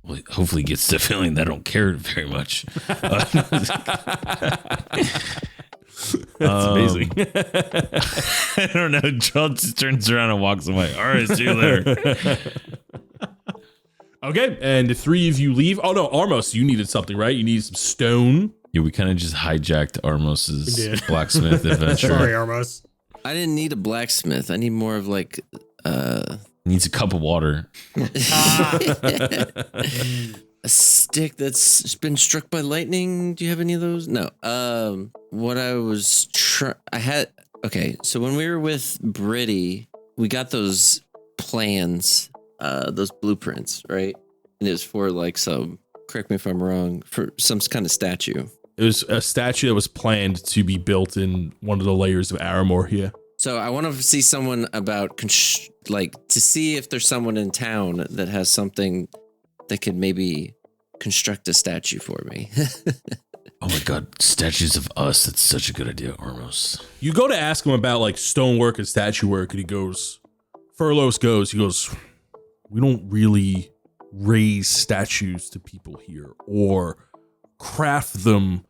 Well, hopefully he gets the feeling that I don't care very much. That's amazing. I don't know. Drell just turns around and walks away. All right, see you later. Okay, and the 3 of you leave. Oh no, Armos, you needed something, right? You needed some stone. Yeah, we kind of just hijacked Armos's blacksmith adventure. Sorry, Armos. I didn't need a blacksmith. I need more of like Needs a cup of water. a stick that's been struck by lightning. Do you have any of those? No. What I was Okay, so when we were with Brittany, we got those plans, those blueprints, right? And it was for like some, correct me if I'm wrong, for some kind of statue. It was a statue that was planned to be built in one of the layers of Aramor here. So I want to see someone about, to see if there's someone in town that has something that could maybe construct a statue for me. Oh my god, statues of us. That's such a good idea, Armos. You go to ask him about like stonework and statue work, and he goes, we don't really raise statues to people here or craft them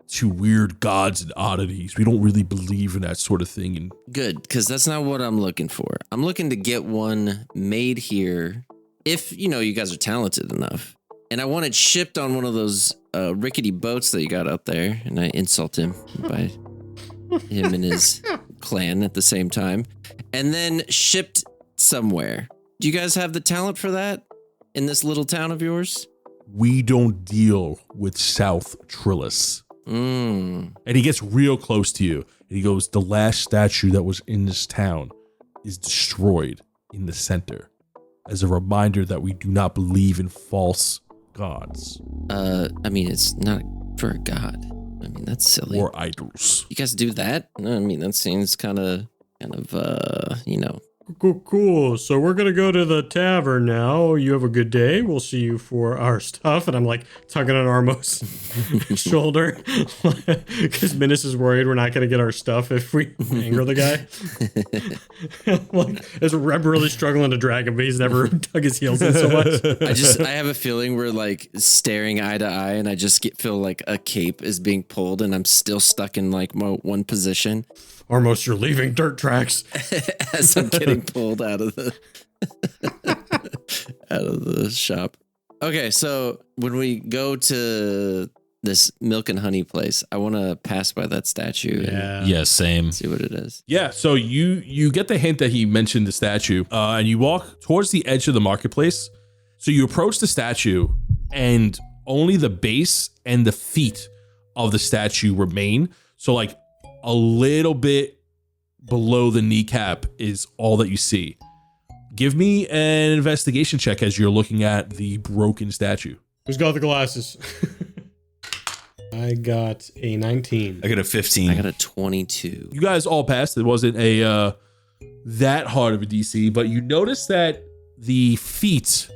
to weird gods and oddities. We don't really believe in that sort of thing. And Good, because that's not what I'm looking for. I'm looking to get one made here if, you guys are talented enough. And I want it shipped on one of those rickety boats that you got out there. And I insult him by him and his clan at the same time. And then shipped somewhere. Do you guys have the talent for that in this little town of yours? we don't deal with South Trillis. And he gets real close to you. And he goes, the last statue that was in this town is destroyed in the center as a reminder that we do not believe in false gods. I mean, it's not for a god. I mean, that's silly. Or idols. You guys do that? I mean, that seems kind of, you know. Cool. So we're going to go to the tavern now. You have a good day. We'll see you for our stuff. And I'm like tugging on Armos' shoulder because Minnis is worried we're not going to get our stuff if we anger the guy. Like, I'm really struggling to drag him, but he's never dug his heels in so much. I have a feeling we're like staring eye to eye and I just feel like a cape is being pulled and I'm still stuck in like one position. Armos, you're leaving dirt tracks. As I'm getting pulled out of the shop. Okay, so when we go to this milk and honey place, I want to pass by that statue. Yeah, same. See what it is. Yeah, so you get the hint that he mentioned the statue, and you walk towards the edge of the marketplace. So you approach the statue, and only the base and the feet of the statue remain. So like a little bit below the kneecap is all that you see. Give me an investigation check as you're looking at the broken statue. Who's got the glasses? I got a 19. I got a 15. I got a 22. You guys all passed. It wasn't a that hard of a DC, but you notice that the feet,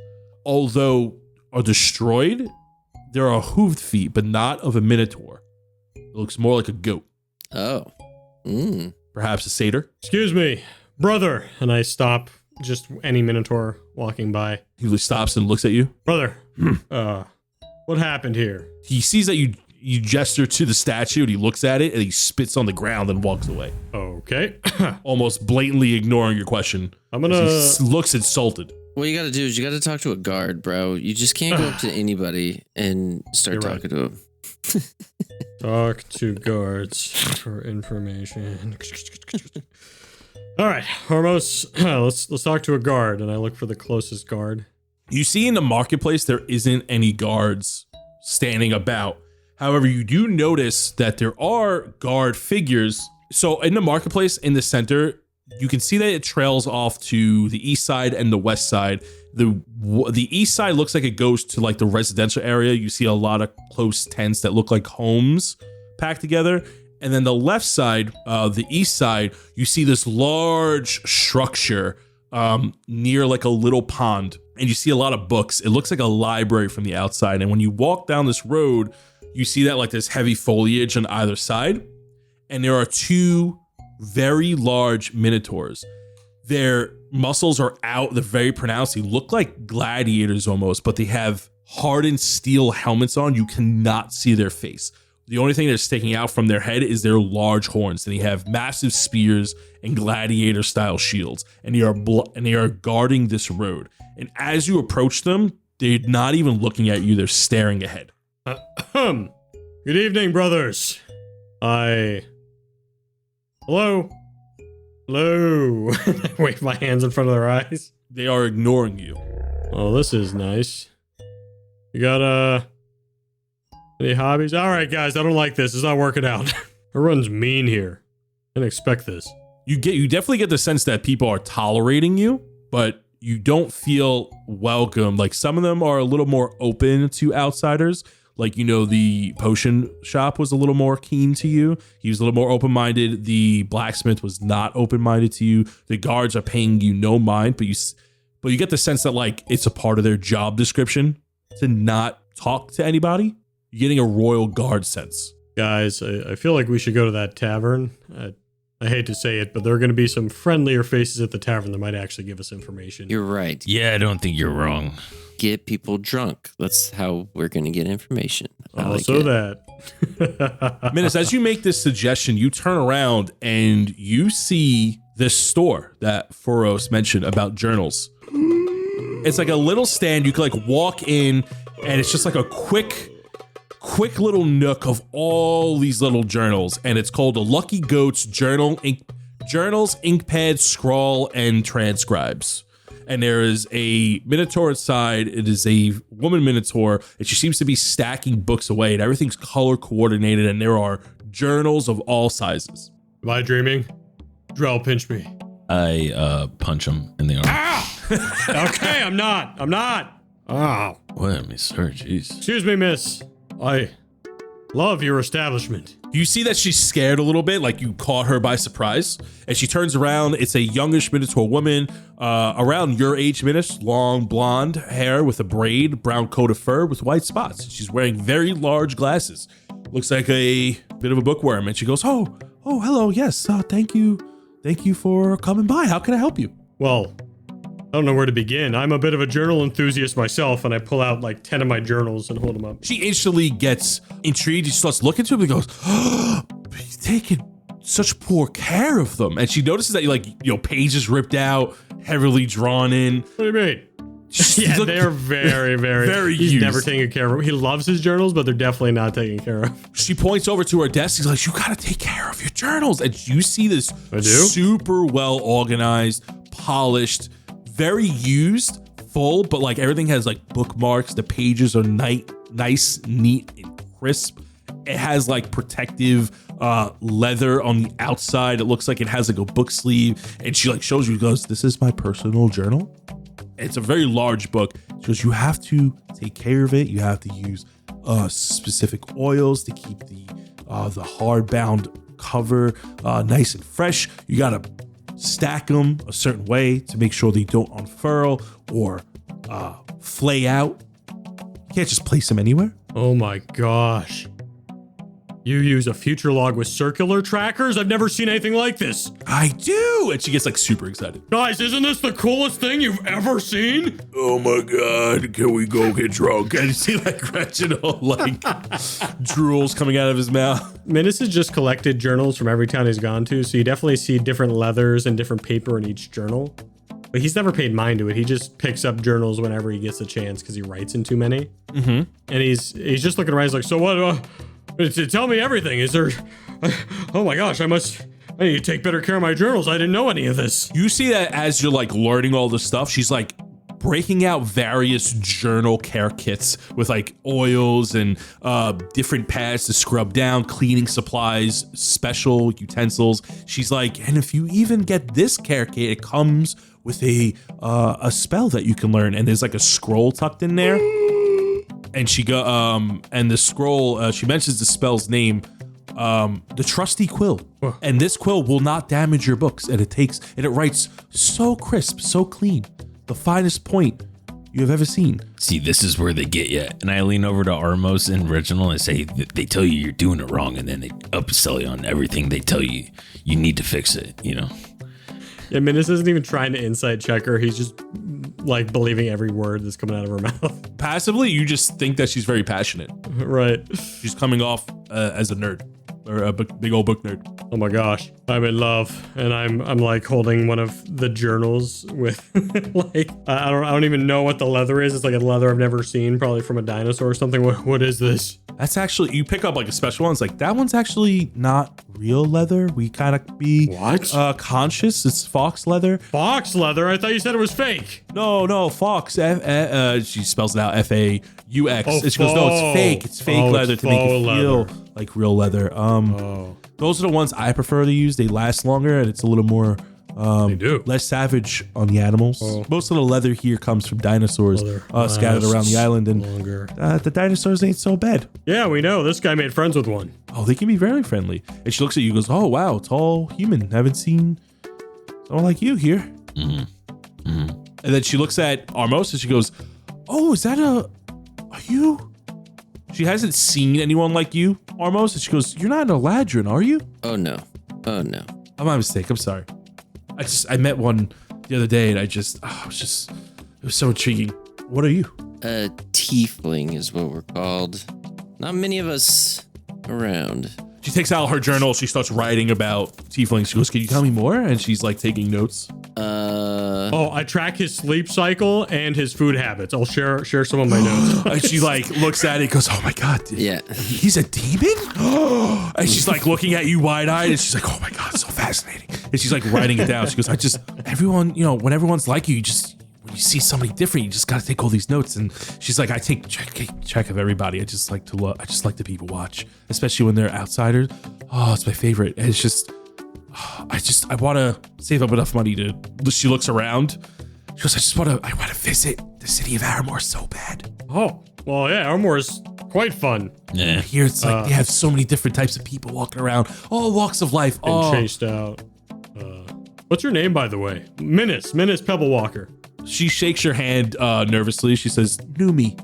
although are destroyed, there are hooved feet, but not of a Minotaur. It looks more like a goat. Oh. Perhaps a satyr. Excuse me, brother. And I stop just any Minotaur walking by. He stops and looks at you. Brother, what happened here? He sees that you gesture to the statue and he looks at it and he spits on the ground and walks away. Okay. Almost blatantly ignoring your question. I'm gonna... He looks insulted. What you got to do is you got to talk to a guard, bro. You just can't go up to anybody and start talking to him. Talk to guards for information. All right, Armos, let's talk to a guard, and I look for the closest guard. You see in the marketplace there isn't any guards standing about. However, you do notice that there are guard figures. So in the marketplace in the center, you can see that it trails off to the east side and the west side. The east side looks like it goes to like the residential area. You see a lot of close tents that look like homes packed together. And then the left side, the east side, you see this large structure near like a little pond. And you see a lot of books. It looks like a library from the outside. And when you walk down this road, you see that like there's heavy foliage on either side. And there are two very large Minotaurs. Their muscles are out. They're very pronounced. They look like gladiators almost, but they have hardened steel helmets on. You cannot see their face. The only thing that's sticking out from their head is their large horns. And they have massive spears and gladiator style shields. And they are guarding this road. And as you approach them, they're not even looking at you. They're staring ahead. Good evening, brothers. Hello? Hello? I wave my hands in front of their eyes. They are ignoring you. Oh, this is nice. You got, any hobbies? All right, guys, I don't like this. It's not working out. Everyone's mean here. Didn't expect this. You definitely get the sense that people are tolerating you, but you don't feel welcome. Like some of them are a little more open to outsiders. Like, the potion shop was a little more keen to you. He was a little more open-minded. The blacksmith was not open-minded to you. The guards are paying you no mind, but you get the sense that like it's a part of their job description to not talk to anybody. You're getting a royal guard sense. Guys, I feel like we should go to that tavern. I hate to say it, but there are going to be some friendlier faces at the tavern that might actually give us information. You're right. Yeah, I don't think you're wrong. Get people drunk. That's how we're going to get information. Also that. Minnis, as you make this suggestion, you turn around and you see this store that Foros mentioned about journals. It's like a little stand. You can like walk in and it's just like a quick little nook of all these little journals, and it's called the Lucky Goats Journals, Inkpad, Scrawl, and Transcribes. And there is a Minotaur inside. It is a woman Minotaur, and she seems to be stacking books away, and everything's color coordinated, and there are journals of all sizes. Am I dreaming? Drell, pinch me. I punch him in the arm. Ah! Okay, I'm not. Oh. What, Miss Sir? Jeez. Excuse me, miss. I love your establishment. You see that she's scared a little bit, like you caught her by surprise. And she turns around. It's a youngish Minotaur woman, around your age, Minnis, long blonde hair with a braid, brown coat of fur with white spots. She's wearing very large glasses. Looks like a bit of a bookworm. And she goes, oh, hello, yes, thank you. Thank you for coming by. How can I help you? Well, I don't know where to begin. I'm a bit of a journal enthusiast myself, and I pull out like 10 of my journals and hold them up. She instantly gets intrigued. She starts looking to him and goes, oh, he's taking such poor care of them. And she notices that pages ripped out, heavily drawn in. What do you mean? Yeah, they're very, very he's used. Never taken care of them. He loves his journals, but they're definitely not taken care of. She points over to her desk. She's like, you gotta take care of your journals. And you see this super well organized, polished, very used, full, but like everything has like bookmarks. The pages are nice, neat, and crisp. It has like protective leather on the outside. It looks like it has like a book sleeve. And she like shows you, goes, this is my personal journal. It's a very large book. She goes, you have to take care of it. You have to use specific oils to keep the hardbound cover nice and fresh. You gotta stack them a certain way to make sure they don't unfurl or flay out. You can't just place them anywhere. Oh my gosh. You use a future log with circular trackers? I've never seen anything like this. I do. And she gets like super excited. Guys, isn't this the coolest thing you've ever seen? Oh my God. Can we go get drunk? And you see like Reginald like drools coming out of his mouth. Minnis has just collected journals from every town he's gone to, so you definitely see different leathers and different paper in each journal. But he's never paid mind to it. He just picks up journals whenever he gets a chance because he writes in too many. Mm-hmm. And he's just looking around. He's like, so what? Tell me everything. Is there? Oh my gosh! I need to take better care of my journals. I didn't know any of this. You see that as you're like learning all this stuff, she's like breaking out various journal care kits with like oils and different pads to scrub down, cleaning supplies, special utensils. She's like, and if you even get this care kit, it comes with a spell that you can learn, and there's like a scroll tucked in there. And she and the scroll, she mentions the spell's name, the Trusty Quill. And this quill will not damage your books, and it writes so crisp, so clean, the finest point you have ever seen. See, this is where they get you. And I lean over to Armos and Reginald and I say, they tell you you're doing it wrong, and then they upsell you on everything. They tell you you need to fix it, Yeah, Minnis isn't even trying to insight check her. He's just like believing every word that's coming out of her mouth. Passively, you just think that she's very passionate. Right. She's coming off as a nerd, or a big old book nerd. Oh my gosh, I'm in love, and I'm like holding one of the journals with like I don't even know what the leather is. It's like a leather I've never seen, probably from a dinosaur or something. What is this? That's actually, you pick up like a special one. It's like, that one's actually not real leather. We kind of be conscious. It's fox leather. Fox leather? I thought you said it was fake. No, fox. She spells it out FAUX. And she goes, no, it's fake. It's fake leather to make it feel like real leather. Those are the ones I prefer to use. They last longer and it's a little more They do. less savage on the animals. Most of the leather here comes from dinosaurs scattered around the island, and the dinosaurs ain't so bad. Yeah, we know. This guy made friends with one. Oh, they can be very friendly. And she looks at you and goes, oh, wow, tall human. Haven't seen someone like you here. And then she looks at Armos and she goes, oh, are you? She hasn't seen anyone like you, Armos. And she goes, you're not an Eladrin, are you? Oh, no. Oh, no. Oh, my mistake. I'm sorry. I met one the other day and it was so intriguing. What are you? A tiefling is what we're called. Not many of us around. She takes out her journal. She starts writing about tieflings. She goes, can you tell me more? And she's like taking notes. I track his sleep cycle and his food habits. I'll share some of my notes. And she like looks at it and goes, oh my God. Yeah. He's a demon? And she's like looking at you wide eyed and she's like, oh my God, it's so fascinating. And she's like writing it down. She goes, everyone, when everyone's like you, when you see somebody different, you just got to take all these notes. And she's like, I take track of everybody. I just like to people watch, especially when they're outsiders. Oh, it's my favorite. And it's just, I want to save up enough money to. She looks around. She goes, I want to visit the city of Armor so bad. Oh, well, yeah, Armor is quite fun. Yeah. Here it's like they have so many different types of people walking around, all walks of life. Been chased out. What's your name, by the way? Minnis Pebble Walker. She shakes your hand nervously. She says, Noomi.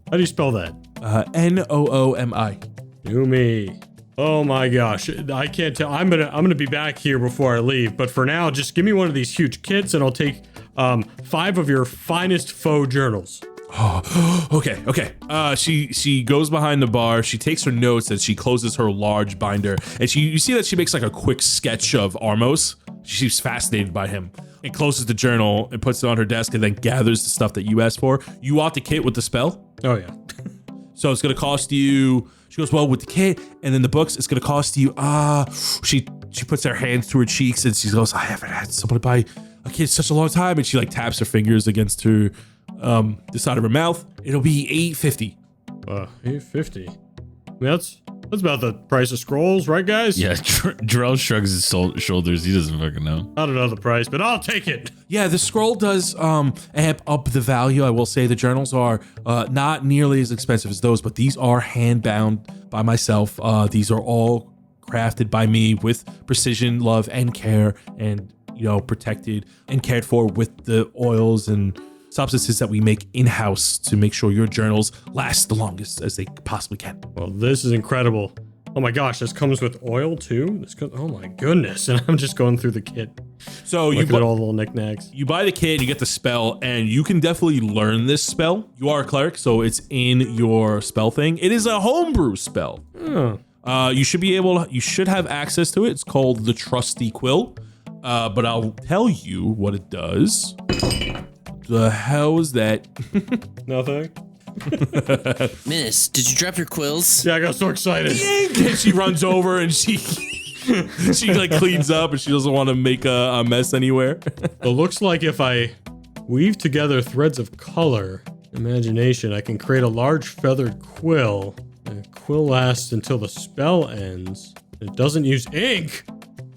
How do you spell that? Noomi. Noomi. Oh my gosh, I can't tell. I'm gonna be back here before I leave, but for now, just give me one of these huge kits, and I'll take 5 of your finest faux journals. Oh, okay. She goes behind the bar. She takes her notes and she closes her large binder. And you see that she makes like a quick sketch of Armos. She's fascinated by him. And closes the journal and puts it on her desk and then gathers the stuff that you asked for. You want the kit with the spell? Oh yeah. So it's gonna cost you. She goes, well, with the kit and then the books, it's gonna cost you. She puts her hands to her cheeks and she goes, I haven't had someone buy a kit in such a long time. And she like taps her fingers against her the side of her mouth. It'll be $8.50. $8.50. I mean, that's about the price of scrolls, right, guys? Yeah, Drell shrugs his shoulders. He doesn't fucking know. I don't know the price, but I'll take it. Yeah, the scroll does amp up the value. I will say the journals are not nearly as expensive as those, but these are hand bound by myself. These are all crafted by me with precision, love, and care, and protected and cared for with the oils and substances that we make in-house to make sure your journals last the longest as they possibly can. Well, this is incredible. Oh my gosh, this comes with oil too? Oh my goodness. And I'm just going through the kit. So you get all the little knickknacks. You buy the kit, you get the spell, and you can definitely learn this spell. You are a cleric, so it's in your spell thing. It is a homebrew spell. You should have access to it. It's called the Trusty Quill. But I'll tell you what it does. The hell is that? Nothing. Minnis, did you drop your quills? Yeah, I got so excited. And she runs over and she like cleans up and she doesn't want to make a mess anywhere. It looks like if I weave together threads of color, imagination, I can create a large feathered quill. The quill lasts until the spell ends. It doesn't use ink.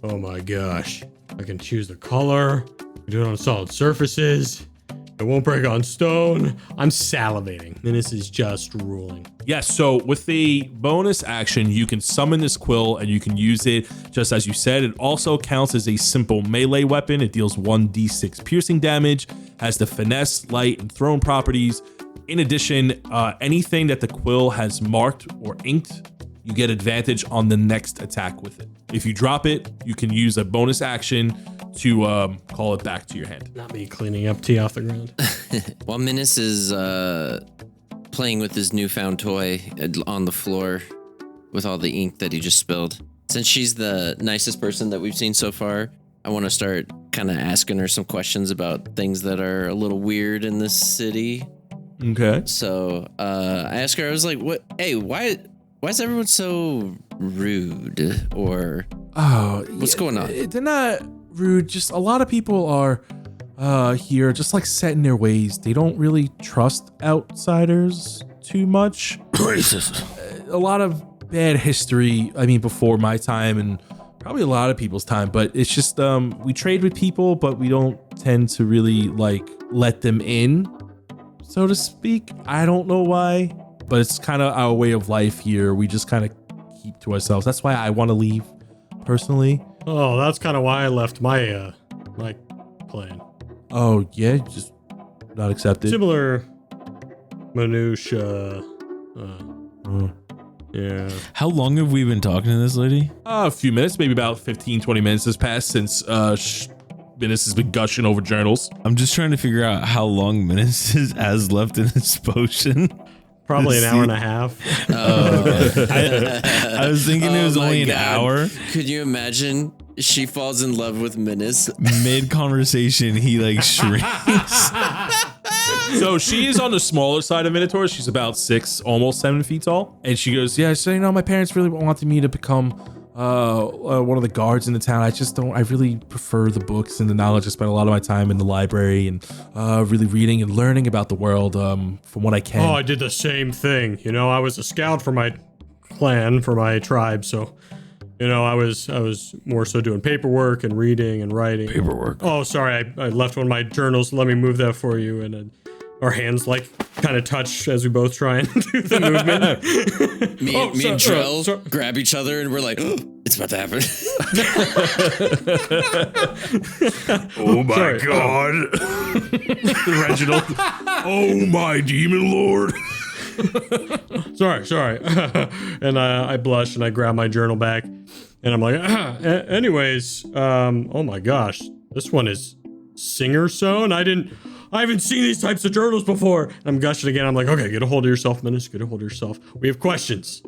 Oh my gosh. I can choose the color. Do it on solid surfaces. It won't break on stone. I'm salivating. Minnis is just ruling. Yes, so with the bonus action, you can summon this quill and you can use it just as you said. It also counts as a simple melee weapon. It deals 1d6 piercing damage, has the finesse, light, and thrown properties. In addition, anything that the quill has marked or inked, you get advantage on the next attack with it. If you drop it, you can use a bonus action to call it back to your hand. Not me cleaning up tea off the ground. While Minnis is playing with his newfound toy on the floor with all the ink that he just spilled, since she's the nicest person that we've seen so far, I want to start kind of asking her some questions about things that are a little weird in this city. Okay. So I asked her, I was like, "What? Hey, why is everyone so rude?" Or what's going on? They're not rude. Just a lot of people are here just like set in their ways. They don't really trust outsiders too much. Racist. A lot of bad history. I mean, before my time and probably a lot of people's time, but it's just we trade with people, but we don't tend to really like let them in, so to speak. I don't know why, but it's kind of our way of life here. We just kind of keep to ourselves. That's why I want to leave personally. Oh, that's kind of why I left my my clan. Oh yeah, just not accepted. Similar minutia. Yeah. How long have we been talking to this lady? A few minutes, maybe about 15, 20 minutes has passed since Minnis has been gushing over journals. I'm just trying to figure out how long Minnis has left in this potion. Probably an hour and a half. Oh, okay. I was thinking it was only an hour. Could you imagine? She falls in love with Minnis. Mid conversation, he like shrinks. So she is on the smaller side of Minotaurs. She's about 6, almost 7 feet tall. And she goes, yeah, so, my parents really wanted me to become one of the guards in the town. I really prefer the books and the knowledge. I spent a lot of my time in the library and really reading and learning about the world from what I can. Oh, I did the same thing. I was a scout for my clan, for my tribe, so... I was more so doing paperwork and reading and writing. Paperwork. Oh, sorry, I left one of my journals. Let me move that for you. And our hands like kind of touch as we both try and do the movement. Me and Drell grab each other and we're like, oh, it's about to happen. Oh my God. Reginald. Oh my demon lord. Sorry. And I blush and I grab my journal back and I'm like, anyways, oh my gosh, this one is singer sewn. I haven't seen these types of journals before. And I'm gushing again. I'm like, okay, get a hold of yourself, Minnis. Get a hold of yourself. We have questions.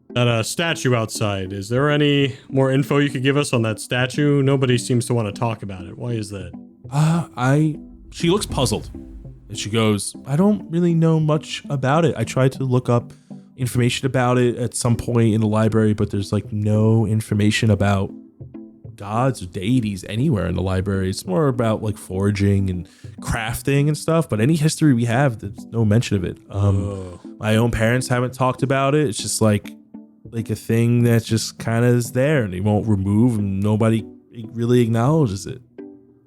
That statue outside, is there any more info you could give us on that statue? Nobody seems to want to talk about it. Why is that? She looks puzzled. And she goes, I don't really know much about it. I tried to look up information about it at some point in the library, but there's like no information about gods or deities anywhere in the library. It's more about like foraging and crafting and stuff, but any history we have, there's no mention of it. My own parents haven't talked about it. It's just like a thing that just kind of is there and they won't remove and nobody really acknowledges it.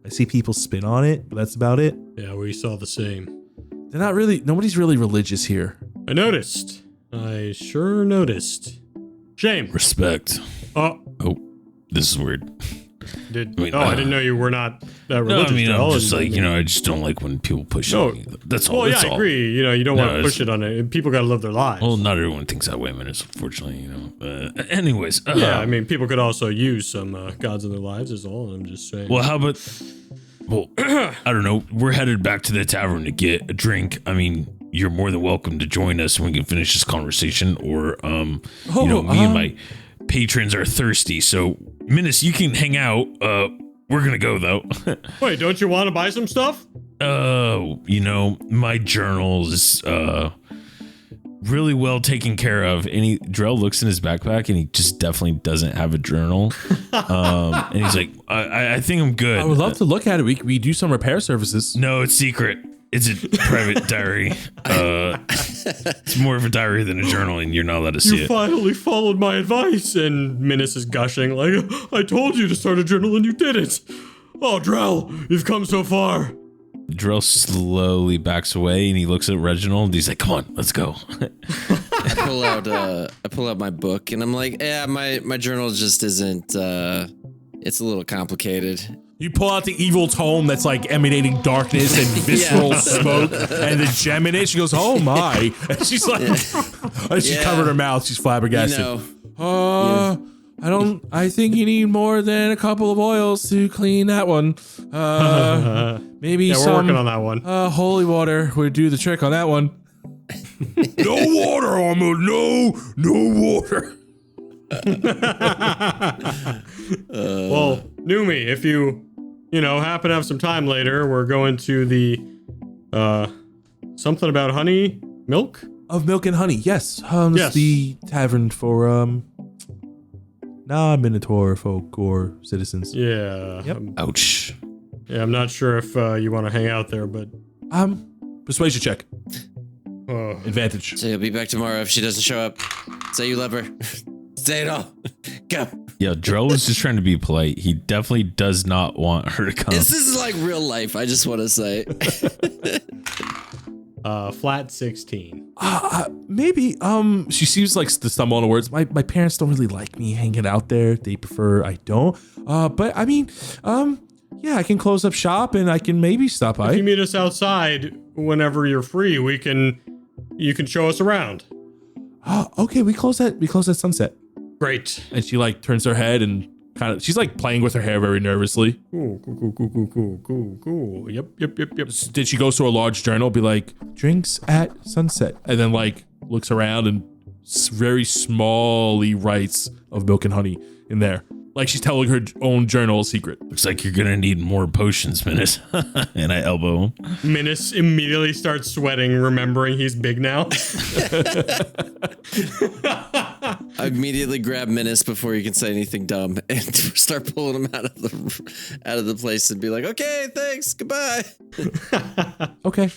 I see people spin on it, but that's about it. Yeah, we saw the same. Nobody's really religious here. I noticed. I sure noticed. Shame. Respect. Oh, this is weird. I didn't know you were not that religious. I'm just I just don't like when people push it on me. That's all. Well, yeah, I agree. You don't want to push it on it. People got to live their lives. Well, not everyone thinks that way, Minnis, unfortunately, anyways. Yeah, I mean, people could also use some gods in their lives is all. I'm just saying. Well, how about... Well, I don't know. We're headed back to the tavern to get a drink. I mean, you're more than welcome to join us and we can finish this conversation. Or, me and my patrons are thirsty. So, Minnis, you can hang out. We're going to go, though. Wait, don't you want to buy some stuff? My journal is really well taken care of. And Drell looks in his backpack and he just definitely doesn't have a journal. And he's like, I think I'm good. I would love to look at it. We do some repair services. No, it's secret. It's a private diary. It's more of a diary than a journal, and you're not allowed to see it. You finally followed my advice, and Minnis is gushing like, I told you to start a journal and you didn't. Oh, Drell, you've come so far. Drell slowly backs away, and he looks at Reginald. He's like, "Come on, let's go." I pull out my book, and I'm like, "Yeah, my journal just isn't. It's a little complicated." You pull out the evil tome that's like emanating darkness and visceral smoke, and the gem in it. She goes, "Oh my!" And she's like, she's covered her mouth. She's flabbergasted. I think you need more than a couple of oils to clean that one. Maybe we're working on that one. Holy water would do the trick on that one. No water, Armos. No water. Well, Numi, if you happen to have some time later, we're going to the something about honey, milk of milk and honey. Yes, yes. The tavern for non-Minotaur folk or citizens. Yeah. Yep. Ouch. Yeah, I'm not sure if you want to hang out there, but persuasion check. Oh Advantage. So you'll be back tomorrow if she doesn't show up. Say you love her. Say it all. Go. Yeah, Drell was just trying to be polite. He definitely does not want her to come. This is like real life. I just want to say. Flat 16. Maybe. She seems like to stumble on the words. My parents don't really like me hanging out there. They prefer I don't. But I mean, yeah, I can close up shop and I can maybe stop by. If you meet us outside whenever you're free, you can show us around. Okay, we close at sunset. Great. And she like turns her head and kind of, she's like playing with her hair very nervously. Cool. Yep. Did she go to a large journal, be like, drinks at sunset, and then like looks around and very smallly writes of milk and honey in there. Like she's telling her own journal a secret. Looks like you're gonna need more potions, Minnis. And I elbow him. Minnis immediately starts sweating, remembering he's big now. I immediately grab Minnis before you can say anything dumb and start pulling him out of the place and be like, okay, thanks, goodbye. Okay,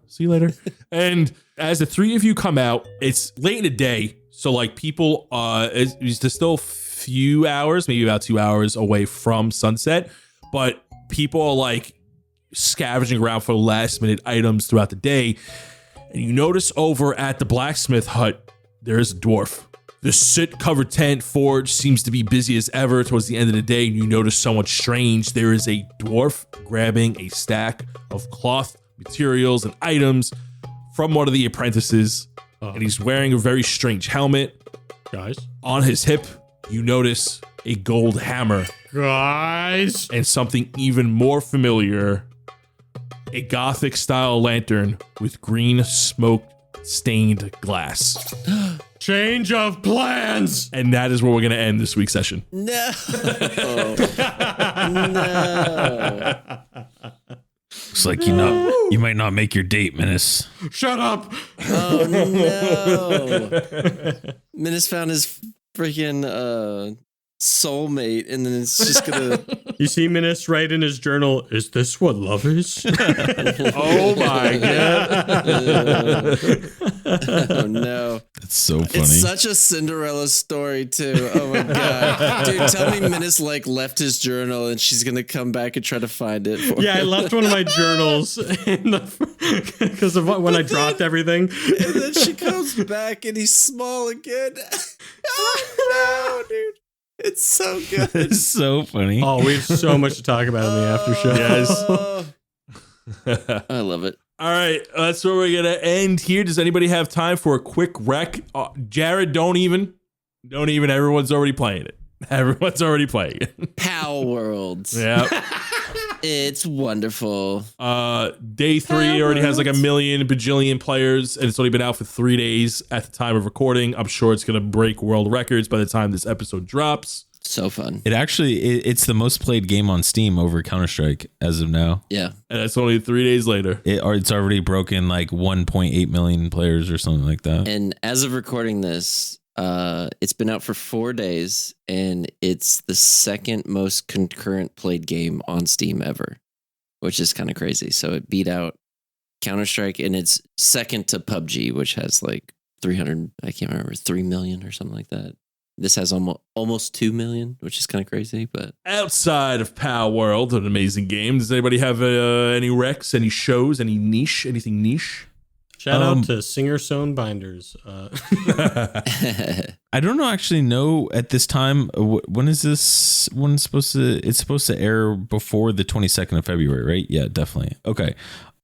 see you later. And as the three of you come out, it's late in the day, so like people, there's still few hours, maybe about 2 hours away from sunset, but people are like scavenging around for last minute items throughout the day. And you notice over at the blacksmith hut, there's a dwarf. The soot covered tent forge seems to be busy as ever towards the end of the day. And you notice somewhat strange. There is a dwarf grabbing a stack of cloth materials and items from one of the apprentices. And he's wearing a very strange helmet. Guys. On his hip, you notice a gold hammer. Guys. And something even more familiar, a gothic style lantern with green smoke stained glass. Change of plans. And that is where we're going to end this week's session. No. No. Looks like you might not make your date, Minnis. Shut up. Oh no. Minnis found his freaking soulmate, and then it's just gonna. You see Minnis write in his journal, "Is this what love is?" Oh my god! Oh no! That's so funny. It's such a Cinderella story too. Oh my god, dude! Tell me Minnis like left his journal, and she's gonna come back and try to find it. For Yeah, I him. left one of my journals because of when I dropped everything. And then she comes back, and he's small again. Oh no, dude! It's so good. It's so funny. Oh, we have so much to talk about in the after show. Yes. I love it. All right, that's where we're gonna end here. Does anybody have time for a quick rec? Jared, don't even. Everyone's already playing it. Everyone's already playing it. Pow Worlds. Yeah. It's wonderful. Day 3 already has like 1 million bajillion players, and it's only been out for 3 days at the time of recording. I'm sure it's gonna break world records by the time this episode drops. So fun. It's the most played game on Steam over Counter-Strike as of now. Yeah. And that's only 3 days later. It's already broken like 1.8 million players or something like that. And as of recording this, it's been out for 4 days, and it's the second most concurrent played game on Steam ever, which is kind of crazy. So it beat out Counter-Strike, and it's second to PUBG, which has like 3 million or something like that. This has almost 2 million, which is kind of crazy. But outside of Pow World, an amazing game, does anybody have any recs, any shows, anything niche? Shout out to Singer Sewn Binders. I don't actually know at this time. When is this one supposed to? It's supposed to air before the 22nd of February, right? Yeah, definitely. Okay.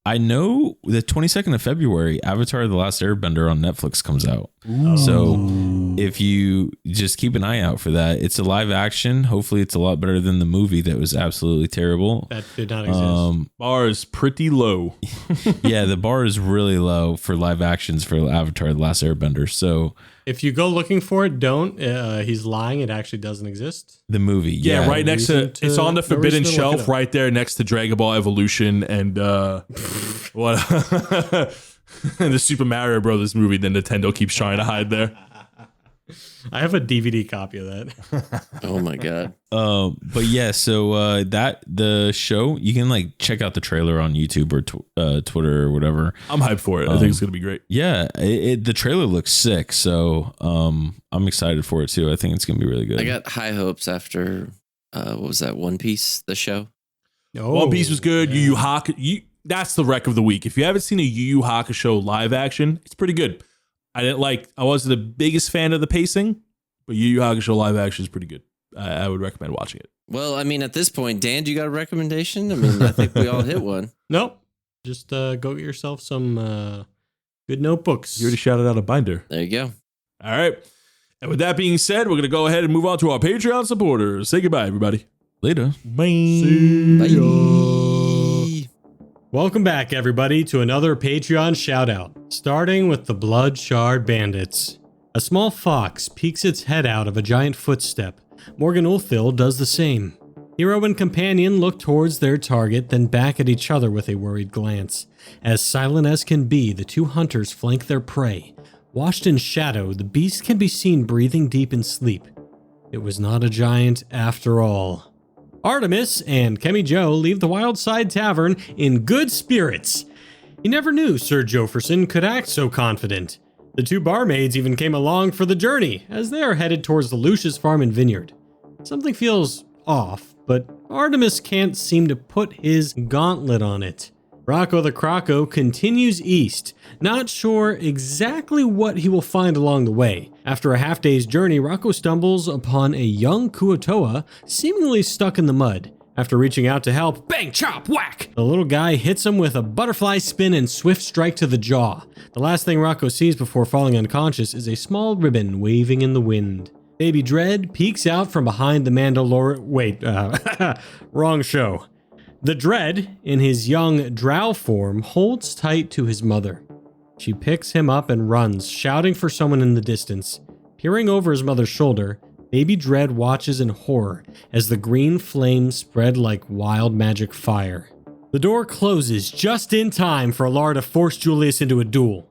I know the 22nd of February, Avatar: The Last Airbender on Netflix comes out. Ooh. So if you just keep an eye out for that, it's a live action. Hopefully it's a lot better than the movie that was absolutely terrible. That did not exist. Bar is pretty low. Yeah, the bar is really low for live actions for Avatar: The Last Airbender. So if you go looking for it, don't. He's lying. It actually doesn't exist. The movie. Yeah, right next to it's on the Forbidden Shelf right there next to Dragon Ball Evolution and what and the Super Mario Brothers movie that Nintendo keeps trying to hide there. I have a DVD copy of that. Oh my god. But yeah, so that the show, you can like check out the trailer on YouTube or Twitter or whatever. I'm hyped for it. I think it's gonna be great. Yeah, the trailer looks sick. So I'm excited for it too. I think it's gonna be really good. I got high hopes after what was that, One Piece, the show? One Piece was good. Yeah. Yu Yu Hakusho. That's the wreck of the week. If you haven't seen a Yu Yu Hakusho live action, it's pretty good. I wasn't the biggest fan of the pacing, but Yu Yu Hakusho live action is pretty good. I would recommend watching it. Well, I mean, at this point, Dan, do you got a recommendation? I mean, I think we all hit one. Nope. Just go get yourself some good notebooks. You already shouted out a binder. There you go. All right. And with that being said, we're going to go ahead and move on to our Patreon supporters. Say goodbye, everybody. Later. Bye. Bye. Welcome back, everybody, to another Patreon shout-out, starting with the Bloodshard Bandits. A small fox peeks its head out of a giant footstep. Morgan Ulthil does the same. Hero and companion look towards their target, then back at each other with a worried glance. As silent as can be, the two hunters flank their prey. Washed in shadow, the beast can be seen breathing deep in sleep. It was not a giant after all. Artemis and Kemi Joe leave the Wildside Tavern in good spirits. You never knew Sir Jofferson could act so confident. The two barmaids even came along for the journey, as they are headed towards the Lucius farm and vineyard. Something feels off, but Artemis can't seem to put his gauntlet on it. Rocco the Croco continues east, not sure exactly what he will find along the way. After a half-day's journey, Rocco stumbles upon a young Kuotoa seemingly stuck in the mud. After reaching out to help, bang, chop, whack! The little guy hits him with a butterfly spin and swift strike to the jaw. The last thing Rocco sees before falling unconscious is a small ribbon waving in the wind. Baby Dread peeks out from behind the wrong show. The Dread, in his young drow form, holds tight to his mother. She picks him up and runs, shouting for someone in the distance. Peering over his mother's shoulder, Baby Dread watches in horror as the green flames spread like wild magic fire. The door closes just in time for Alara to force Julius into a duel.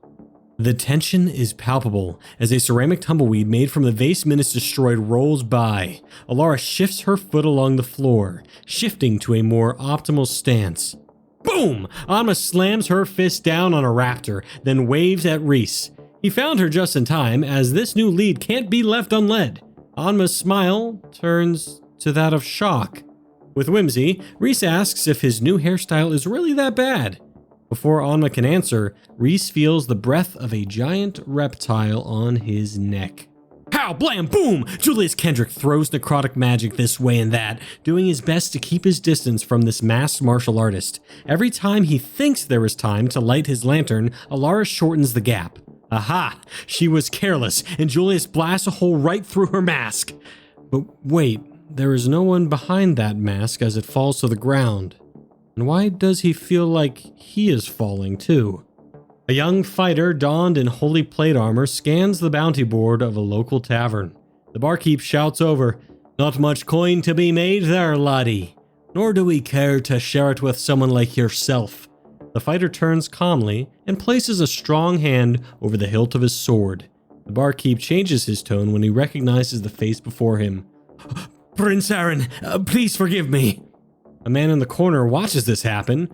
The tension is palpable as a ceramic tumbleweed made from the vase Minnis destroyed rolls by. Alara shifts her foot along the floor, shifting to a more optimal stance. Boom! Anma slams her fist down on a raptor, then waves at Reese. He found her just in time, as this new lead can't be left unled. Anma's smile turns to that of shock. With whimsy, Reese asks if his new hairstyle is really that bad. Before Anma can answer, Reese feels the breath of a giant reptile on his neck. Pow, blam, boom! Julius Kendrick throws necrotic magic this way and that, doing his best to keep his distance from this masked martial artist. Every time he thinks there is time to light his lantern, Alara shortens the gap. Aha! She was careless, and Julius blasts a hole right through her mask. But wait, there is no one behind that mask as it falls to the ground. And why does he feel like he is falling too? A young fighter donned in holy plate armor scans the bounty board of a local tavern. The barkeep shouts over, "Not much coin to be made there, laddie. Nor do we care to share it with someone like yourself." The fighter turns calmly and places a strong hand over the hilt of his sword. The barkeep changes his tone when he recognizes the face before him. "Prince Aaron, please forgive me." A man in the corner watches this happen,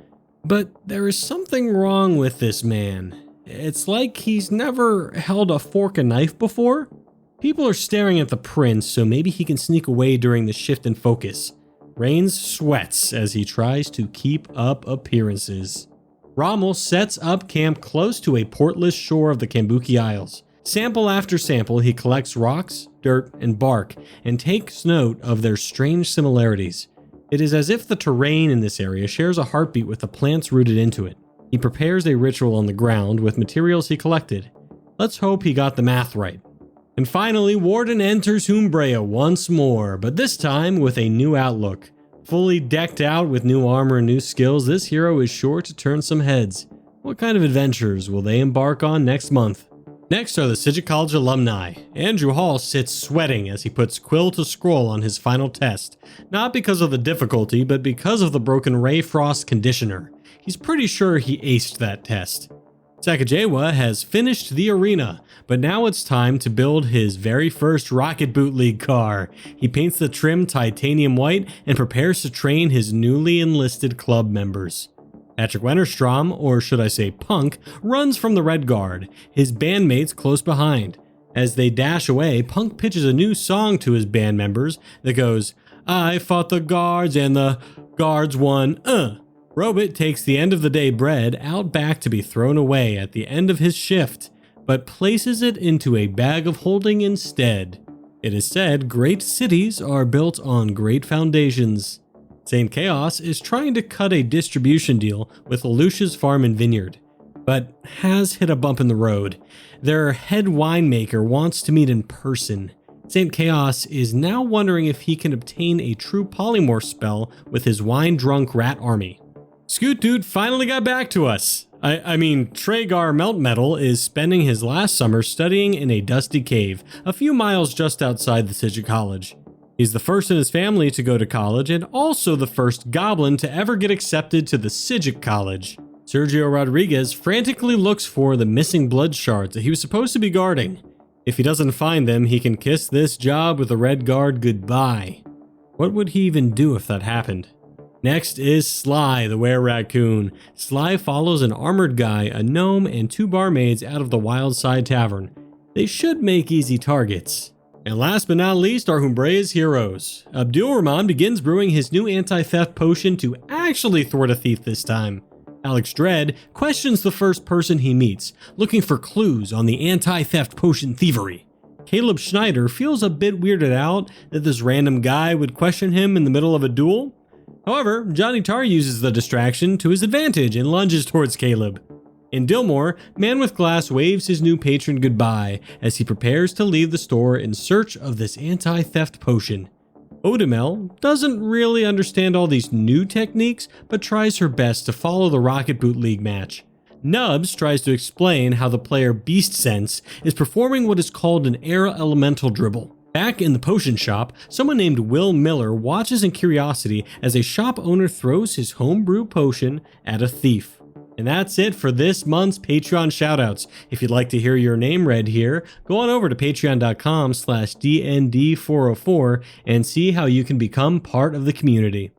but there is something wrong with this man. It's like he's never held a fork and knife before. People are staring at the prince, so maybe he can sneak away during the shift in focus. Rains sweats as he tries to keep up appearances. Rommel sets up camp close to a portless shore of the Kambuki Isles. Sample after sample, he collects rocks, dirt, and bark, and takes note of their strange similarities. It is as if the terrain in this area shares a heartbeat with the plants rooted into it. He prepares a ritual on the ground with materials he collected. Let's hope he got the math right. And finally, Warden enters Humbrea once more, but this time with a new outlook. Fully decked out with new armor and new skills, this hero is sure to turn some heads. What kind of adventures will they embark on next month? Next are the Sidget College alumni. Andrew Hall sits sweating as he puts quill to scroll on his final test. Not because of the difficulty, but because of the broken Ray Frost conditioner. He's pretty sure he aced that test. Sacagawea has finished the arena, but now it's time to build his very first Rocket Boot League car. He paints the trim titanium white and prepares to train his newly enlisted club members. Patrick Wennerstrom, or should I say Punk, runs from the Red Guard, his bandmates close behind. As they dash away, Punk pitches a new song to his band members that goes, "I fought the guards and the guards won, Robit takes the end of the day bread out back to be thrown away at the end of his shift, but places it into a bag of holding instead. It is said great cities are built on great foundations. St. Chaos is trying to cut a distribution deal with Alusha's Farm and Vineyard, but has hit a bump in the road. Their head winemaker wants to meet in person. St. Chaos is now wondering if he can obtain a true polymorph spell with his wine-drunk rat army. Scoot Dude finally got back to us. I mean, Tragar Meltmetal is spending his last summer studying in a dusty cave, a few miles just outside the Sigil College. He's the first in his family to go to college and also the first goblin to ever get accepted to the Sigil College. Sergio Rodriguez frantically looks for the missing blood shards that he was supposed to be guarding. If he doesn't find them, he can kiss this job with the Red Guard goodbye. What would he even do if that happened? Next is Sly, the were-raccoon. Sly follows an armored guy, a gnome, and 2 barmaids out of the Wildside Tavern. They should make easy targets. And last but not least are Humbrea's heroes. Abdul Rahman begins brewing his new anti-theft potion to actually thwart a thief this time. Alex Dredd questions the first person he meets, looking for clues on the anti-theft potion thievery. Caleb Schneider feels a bit weirded out that this random guy would question him in the middle of a duel. However, Johnny Tar uses the distraction to his advantage and lunges towards Caleb. In Dillmore, Man with Glass waves his new patron goodbye as he prepares to leave the store in search of this anti-theft potion. Odamel doesn't really understand all these new techniques, but tries her best to follow the Rocket Boot League match. Nubs tries to explain how the player Beast Sense is performing what is called an air elemental dribble. Back in the potion shop, someone named Will Miller watches in curiosity as a shop owner throws his homebrew potion at a thief. And that's it for this month's Patreon shoutouts. If you'd like to hear your name read here, go on over to patreon.com/DND404 and see how you can become part of the community.